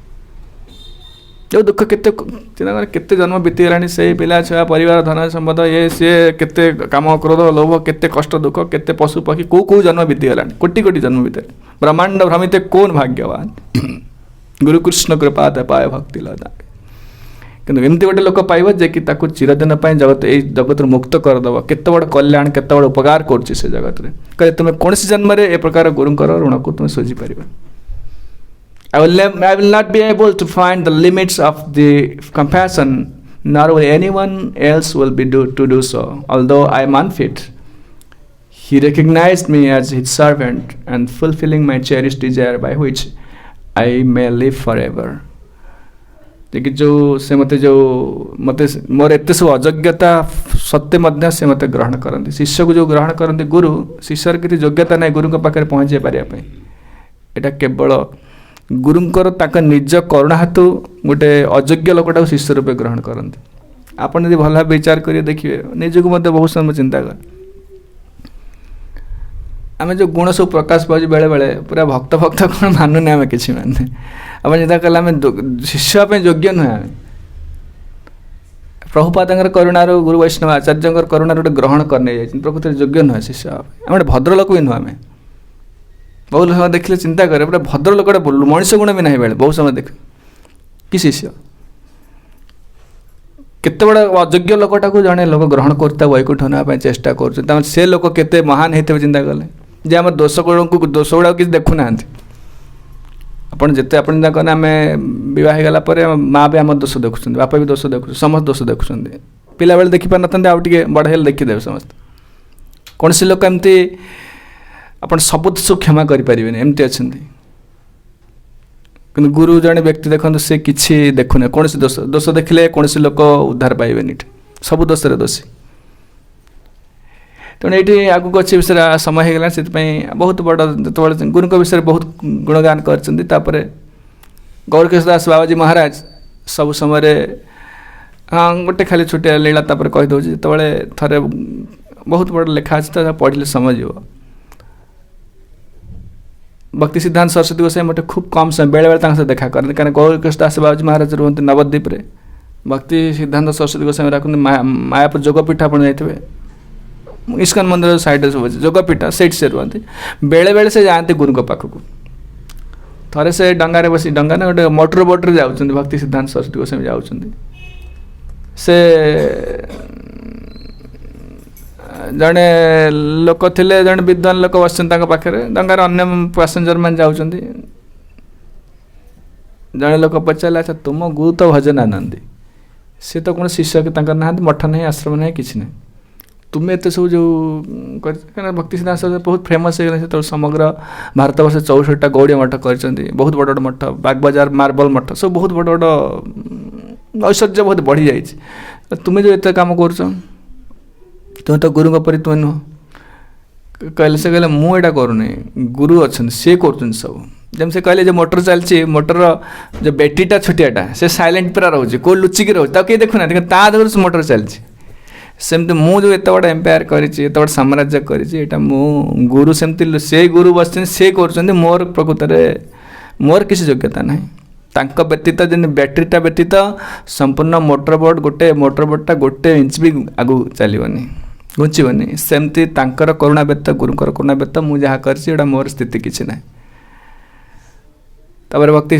जो दुख केते जन्म बीतीगला से पिला छुआ परिवार धन संपद ये सी केते काम क्रोध लोभ केते कष्ट दुख केते पशु पक्षी कौ जन्म बीतीगला कोटि कोटि जन्म भीतर ब्रह्मांड भ्रमित कौन भाग्यवान गुरु कृष्ण कृपा पाए भक्ति लता किंतु एमती गोटे लोक पाइब जे कि ताकू चिरदिन जगत ये जगत मुक्त करदेव केत बड़ कल्याण केत बड़ उपकार कर जगत में कहे तुम्हें कौन जन्म ए प्रकार गुरुंकर ऋण को तुम्हें सुझी पार। I will not be able to find the limits of the compassion, nor will anyone else will be to do so, although I am unfit. He recognized me as his servant and fulfilling my cherished desire by which I may live forever. देखिए जो से मते मोर एत सब अयोग्यता सत्य मध्य से मते ग्रहण करते शिष्य को जो ग्रहण करते गुरु शिष्यर किसी योग्यता ना गुरु पाखे पहुँचे पारे यहाँ केवल गुरुंकर ताक निज करुणा हेतु गोटे अयोग्य लोकटा शिष्य रूपे ग्रहण करते आपड़ यदि भल विचार करिए देखिए निजक बहुत समय चिंता कर आम जो गुण सब प्रकाश पाँच बेले बेले पूरा भक्त भक्त कौन मानुने आम कि मानने आप चिंता कले आम शिष्य योग्य नुहे आम प्रभुपाद करुणार गुरु वैष्णव आचार्य करुणार गोटे ग्रहण करने प्रकृति योग्य नुहे शिष्य आम गोटे भद्रलोक भी नुह आम बहुत समय देखिले चिंता करे पूरा भद्रलोक गोटे मनुष्य गुण भी ना बेले बहुत समय देख कि शिष्य केते बड़ा अयोग्य लोकटा को जड़े लोक ग्रहण करता वैकुंठ होना चेष्टा कर से लोक केते महान होते चिंता कले जे आम दोष को दोष गुड़ा कि देखुना आपड़ जिते आप चिंता करें आम बह गला माँ भी आम दोष देखुं बापा भी दोष देखुं समस्त दोष देखुं पिला बेले देखी पार ना आगे बड़ हेल्ले देखीदे समस्त कौन सी लोक एमती आप सब दोष क्षमा करें एमती अच्छा कि गुरु जड़े व्यक्ति देखते से किसी देखुना कौन सी दोष दोष देखिले कौन सी लोक उद्धार पाइबे सब दोष दोषी तेणु ये आगू अच्छे विषय समय होगा से बहुत बड़ जो गुरु विषय बहुत गुणगान कर गौरकिशोर दास बाबाजी महाराज सब समय हाँ गोटे खाली छुटिया लीला कहीदे जो थे बहुत बड़ लेखा अच्छे पढ़ले समझ भक्ति सिद्धांत सरस्वती गोसाई मटे खूब कम समय बेले बेले देखा करते कहीं गौरकिशोर दास बाबाजी महाराज रुहते नवद्वीप रे भक्ति सिद्धांत सरस्वती गोसाई रखते मायापुर जोगपीठ आप जाइए इस्कन मंदिर साइड सब अच्छे जोगपीठ से रुहति बेले बेले से जाते गुरु को पाखक थे से डंगारे बस डंगा ना गोटे मोटर बोट रे जाऊँ भक्ति सिद्धांत सरस्वती गोसाई जाऊँ से जड़े लोक थे जड़े विद्वान लोक बस पाखे डंगार अन्य पैसेंजर मान जाऊँ जड़े लोक पचारे अच्छा तुम गुरु तो भजनानंदी सी तो कौन शिष्य ना मठ ना आश्रम ना कि ना तुम्हें एत सब जो भक्ति सिद्धांत बहुत फेमस हो गला समग्र भारत वर्ष 64टा गौड़िया मठ कर बहुत बड़ बड़ मठ बागबजार मार्बल मठ सब बहुत बड़ बड़ ऐश्वर्य बहुत बढ़ी जाए तुम्हें जो एत कम कर तुम तो गुरु परी तुम नुह कहले से कहले मुझा करूनी गुरु अच्छा सी कर सब जब से कहले जो मोटर चलती मोटर जो बैटेरीटा छोटियाटा से साइलेंट पूरा रोचे कौ लुचिकी रोचे कहीं देखुना ता देवर से मोटर चलती सेमती मुझे एत बड़ा एम्पायर करते बड़ा साम्राज्य करा गुरु सेमती से गुरु बस से कर मोर प्रकृत मोर किसी योग्यता ना तांको व्यतीत जन बैटेरीटा व्यतीत संपूर्ण मोटर बोट गोटे मोटर बोटा गोटे इंच भी आगू चलनी घुंचबनी सेमती तांकर करुणा व्यतीत गुरुकर करुणा व्यतीत मुझे जहाँ कर मोर स्थिति किसी ना भक्ति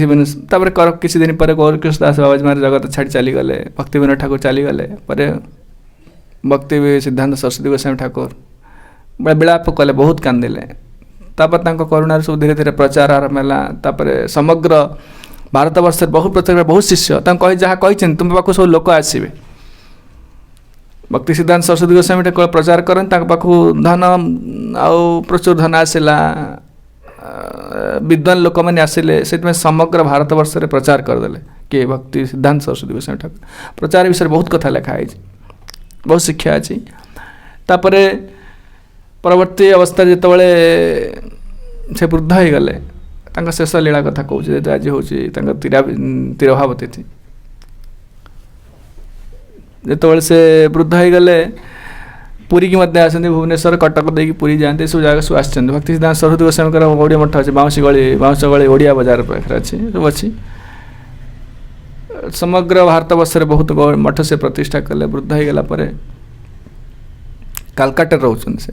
किसी दिन पर गौरकिशोर दास बाबाजी महाराज जगत छाड़ी चलीगले भक्ति विनोद ठाकुर चलीगले भक्ति सिद्धांत सरस्वती गोस्वामी ठाकुर बड़ा विलाप कले बहुत कांदिले करुणार सब धीरे धीरे प्रचार आरंभ है समग्र भारत वर्ष बहुत प्रचार बहुत शिष्य कही जहाँ कही तुम पाक सब लोक आसवे भक्ति सिद्धांत सरस्वती गोस्वामी ठाकुर प्रचार करते पाखु धन आउ प्रचुर धन आसला विद्वान लोक मैंने आसिले से समग्र भारत वर्ष प्रचार करदे कि भक्ति सिद्धांत सरस्वती गोस्वामी ठाकुर प्रचार विषय बहुत कथा लिखाई बहुत शिक्षा अच्छी तापर परवर्ती अवस्था जितेबाला से वृद्ध हो गले शेष लीला कथा कहूँ आज हूँ तिरभावती थी जितेबाला से वृद्ध हो गले पुरी की मध्य आसती भुवनेश्वर कटक देकी पुरी जाते सब जगह सब आस भक्ति सिद्धांत सरस्वती गोस्वामी ओडिया मठ अच्छे बाउंस गली ओडिया बाजार पाखे अच्छी सब अच्छी समग्र भारत वर्ष बहुत मठ से प्रतिष्ठा कले वृद्ध हो गला कालकाटा रोचन से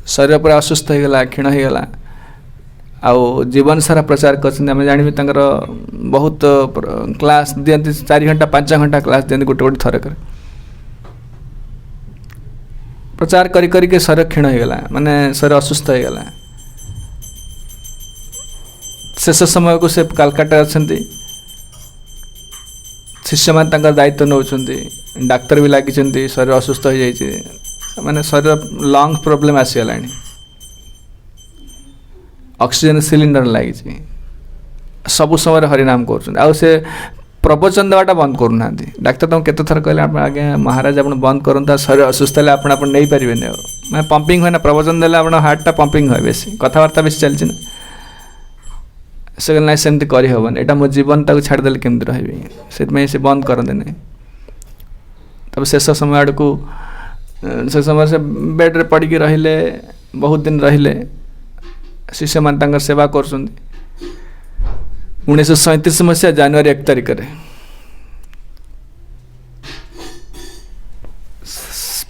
शरीर पूरा असुस्थ हो गला क्षीण हो गला आउ जीवन सारा प्रचार कर जानी बहुत क्लास दिखती 4 घंटा 5 घंटा क्लास दिखती गोटे गोटे थरक प्रचार करी शरीर क्षीण हो गला माने शरीर असुस्थ हो गला शेष समय को से कालकाटा अच्छा शिष्य मान दायित्व नौ डाक्तर भी लगी शरीर असुस्थ हो जाए माने शरीर लंग प्रोब्लेम आसीगला ऑक्सीजन सिलिंडर लगी सब समय हरिनाम कर प्रवचन देवाटा बंद करना डाक्तर तुम केत थर कहले आगे महाराज आप बंद करूँ शरीर असुस्थ है आप नहीं पारे मैं पंपिंग हुए ना प्रवचन देले आप हार्टा पंपिंग हुए बेस कथबार्ता बेस चलती ना से ना सेमती करहबन यहाँ मो जीवन टाक छाड़देले केमती रही से बंद करते ना तब शेष समय आड़ को से समय से बेड्रे पड़ी रहिले बहुत दिन रहिले शिष्य मान तांकर सेवा कर 1937 मसीहा जनवरी 1 तारिख रे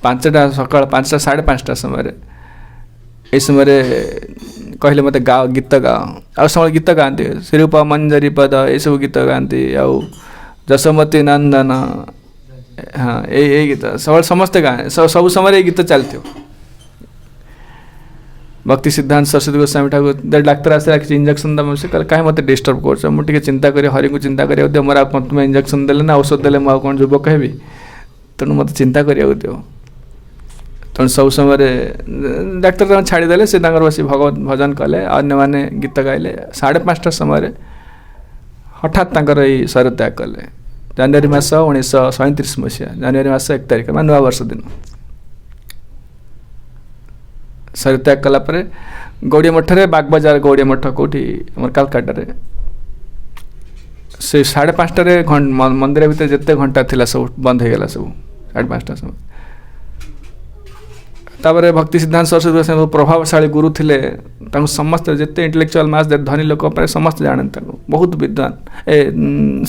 5टा सकाळ 5टा 5:30 समय ए समय कहले मत गा गीत गा आ समय गीत गाती श्रीरूपा मंजरी पद ये सब गीत गाती आउ जसमती नंदन हाँ ये गीत सब समस्ते गाए सब समय गीत चलती भक्ति सिद्धांत सरस्वती गोस्वामी ठाकुर डाक्तर आसे कि इंजेक्शन दम से कल कहीं मत डिस्टर्ब कर मुझे चिंता करी हरि को चिंता करिया मोर तुम्हें इंजेक्शन देले ना औषध देले मुझे कौन युवक कहबी तेणु मत चिंता करिया दियो तेणु सब समय डाक्तर छाड़ीदे से बस भगवत भजन कले अन्य मैंने गीत गाइले 5:30 समय हठात शरीर त्याग कले जनवरी मास 1937 मसीहा जनवरी मास 1 तारिख में नूआ वर्ष दिन शरीर त्याग कलापर गौड़िया मठरे बागबजार गौड़िया मठ कौटी कालकाटा से 5:30 मंदिर भितर जिते घंटा थिला सब बंद हो गला सब 5:30 समय तापर भक्ति सिद्धांत सरस्वती गोस्वामी प्रभावशाली गुरु थिले समस्त जिते इंटेलेक्चुअल मास धनी लोक समस्त जानते बहुत विद्वान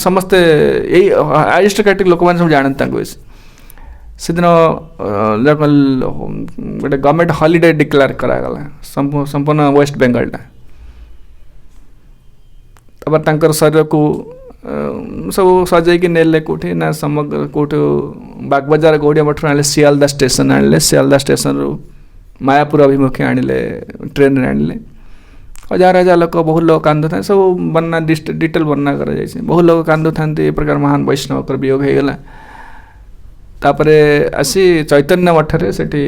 समस्ते यही आरिस्टोक्रेटिक लोक मैंने सब जानते से दिन गोटे गवर्नमेंट हॉलिडे डिक्लेयर करागला संपूर्ण वेस्ट बेंगल तापर शरीर को सब सजाई नेले कौटी ना समग्र कौट बागबजार गौड़िया मठ आने सियालदा स्टेशन आने सियालदा स्टेशन रु मायापुर अभिमुखे आनिले ट्रेन आनिले हजार हजार लोक बहुत लोग कांदु था सब वर्णना डिटेल वर्णना कर बहुत लोग कांदु था प्रकार महान वैष्णव वियोग हो गला तापरे आसी चैतन्य मठरे सेठी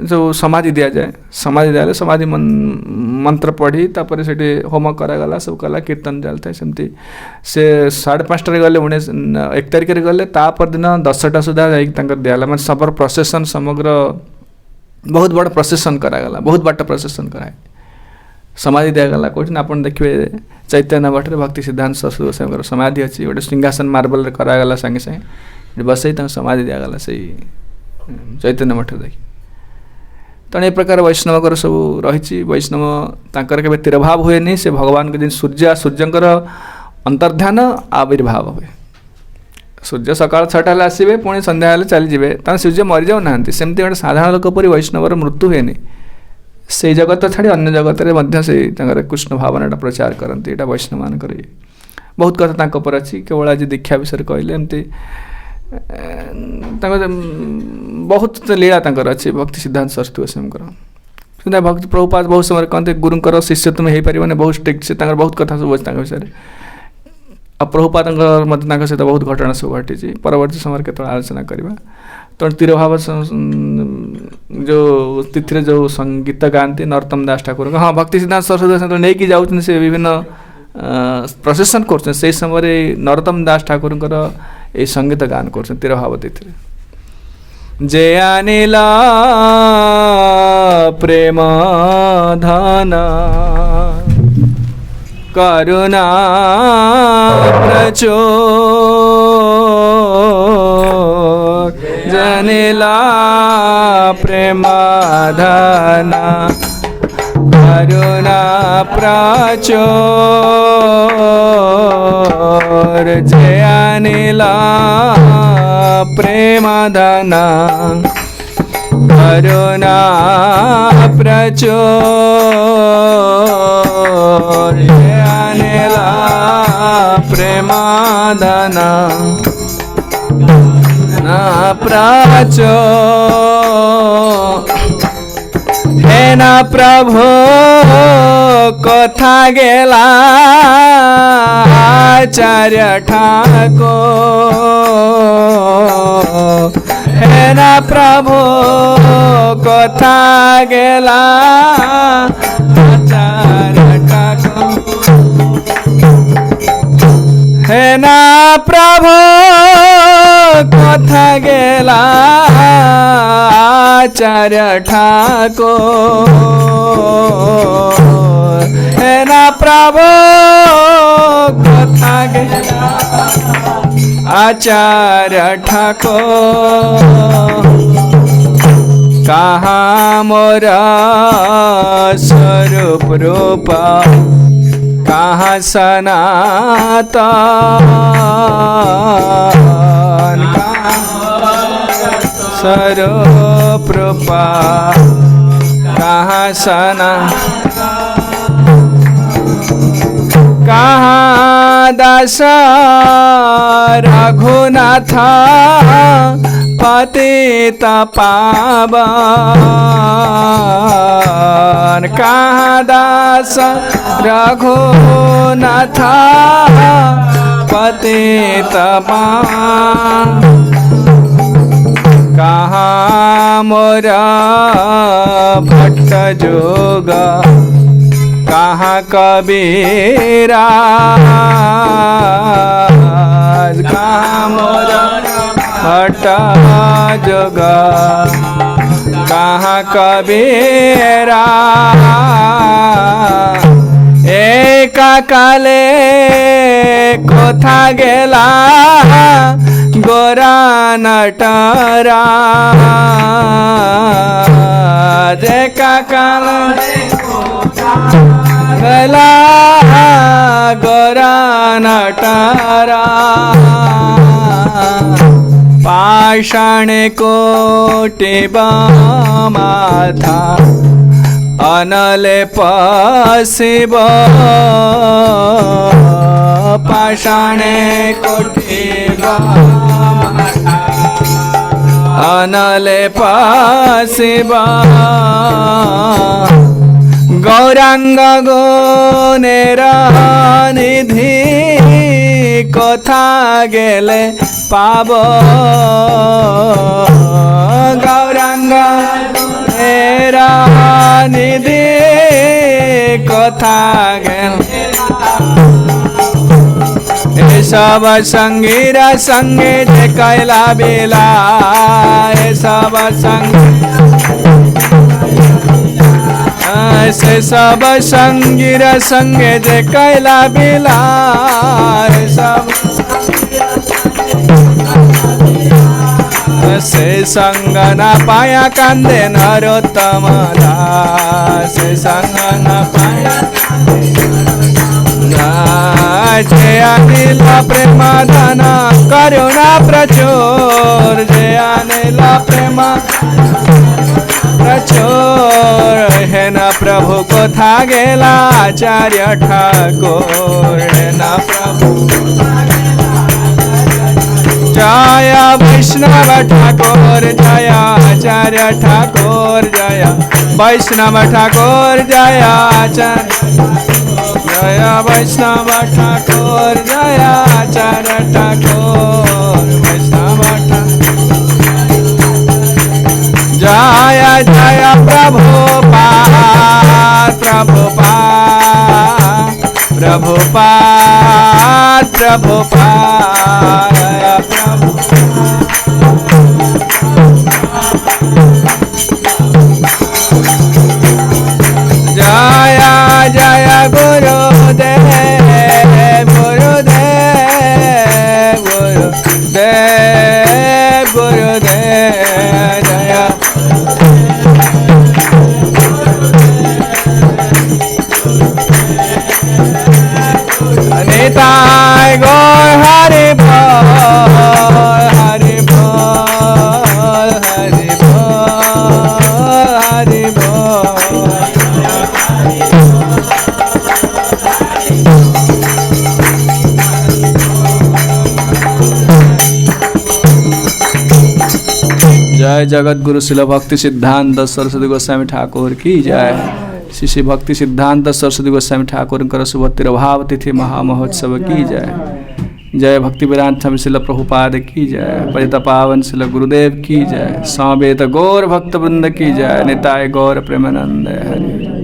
जो समाधि दिया जाए समाधि दिया समाधि मंत्र पढ़ी तापर से होम करागला सब कला कीर्तन चलता है सेमती से 5:30 गले 1 तारिख गले तापर दिन 10टा सुधा दिहला मैं सबर प्रोसेसन समग्र बहुत बड़ प्रोसेसन करागला बहुत बाट प्रोसेसन कराए समाधि दिगला कौन आप देखिए चैतन्य मठरे भक्ति सिद्धांत सरस्वती गोस्वामी समाधि अच्छी गोटे सिंहासन मार्बल करागला संगे संगे बसई समाधि दिगला से चैतन्य मठ देखी तेणु ए प्रकार वैष्णव सब रही वैष्णव तांकर केबे तिरभाव हुए नहीं से भगवान के दिन सूर्यंकर अंतर्ध्यान आविर्भाव हुए सूर्य सकाल 6टा आसवे पुणी संध्या चलीजे सूर्य मरी जाऊ ना सेमती गोटे साधारण लोक परी वैष्णवर मृत्यु हुए नहीं से जगत छाड़ी अन्य जगत में कृष्ण भावना प्रचार करती यहाँ वैष्णव मान बहुत कथा पर अच्छी केवल आज दीक्षा विषय कहले एमती बहुत लीला अच्छी भक्ति सिद्धांत सरस्वती गोस्वामी भक्ति प्रभुपाद बहुत समय कहते गुरुंकर शिष्य तुम्हें हो पार बहुत स्ट्रिक्ट से बहुत कथा सब अच्छे विषय आ प्रभुपाद सहित बहुत घटना सब घटी परवर्ती समय के आलोचना करवा तो तिरभाव जो तिथि जो गीत गाती नरोत्तम दास ठाकुर हाँ भक्ति सिद्धांत सरस्वती गोस्वामी नहीं कि जाऊँ से विभिन्न प्रोसेसन कर समय नरोत्तम दास ठाकुर ये संगीत गान कर तिरभाव तिथि जे अनिला प्रेम धना करुणा प्रचो जनिला प्रेम धना करुणा प्रचो जय अनिला प्रेम धना करुणा प्रचो जय अनिला प्रेम धना प्रचो हे ना प्रभु कथा गेला आचार्य ठाकुर हे ना प्रभु कथा गेला आचार्य ठाकुर हे ना प्रभु कथा गेला आचार्य ठाकुर हे ना प्रभु कथा गेला आचार्य ठाकुर कहाँ मोरा स्वरूप रूप कहाँ सनातन स्वरूप रूप कहाँ कहाँ दास रघुनाथ पतित पावन कहाँ दास रघुनाथ पतित पावन कहाँ मोरा भट्ट जोग कहाँ कबीरा कहाँ मोरा भट्ट जोग कहाँ कबीरा एक काले कोथा गेला गोरा नटरा एक काले गेला गोरा नटरा पाषाण कोटि माथा अनले पशिव पाषाण कोटि अनले पशिव गौरांग गुणेर निधि कथा गेले पाब गौरांग गुणेर निधि कथा गेले सब संगीर संगे जे कैला बेला सब संग से सब संगीर संगे जे कैला बेला सब से संग न पाया कांदे नरोत्तम दास से संग न पाया जय अनिल प्रेम धन करुणा प्रचुर जय अनिल प्रेम प्रचुर है न प्रभु कोथा गेला आचार्य ठाकुर है न प्रभु जय वैष्णव ठाकुर जय आचार्य ठाकुर जय वैष्णव ठाकुर जय आचार्य जय वैष्णव ठाकुर जय आचार्य ठाकुर वैष्णव जय जय प्रभुपाद प्रभुपाद प्रभुपाद प्रभुपाद जय जय गुरुदेव गुरुदेव गुरुदेव गुरुदेव जय निताय गौर हरि बोल हरि बोल हरि बोल हरि बोल जय जगत गुरु शिल भक्ति सिद्धांत सरस्वती गोस्वामी ठाकुर की जय। श्री भक्ति सिद्धांत सरस्वती गोस्वामी ठाकुर शुभ तिरुभाव तिथि महामहोत्सव की जय। जय भक्ति वेदांत स्वामी शिल प्रभुपाद की जय। परित पावन शिल गुरुदेव की जय। समवेत गौर भक्त वृंद की जय। निताय गौर प्रेमानंद हरि।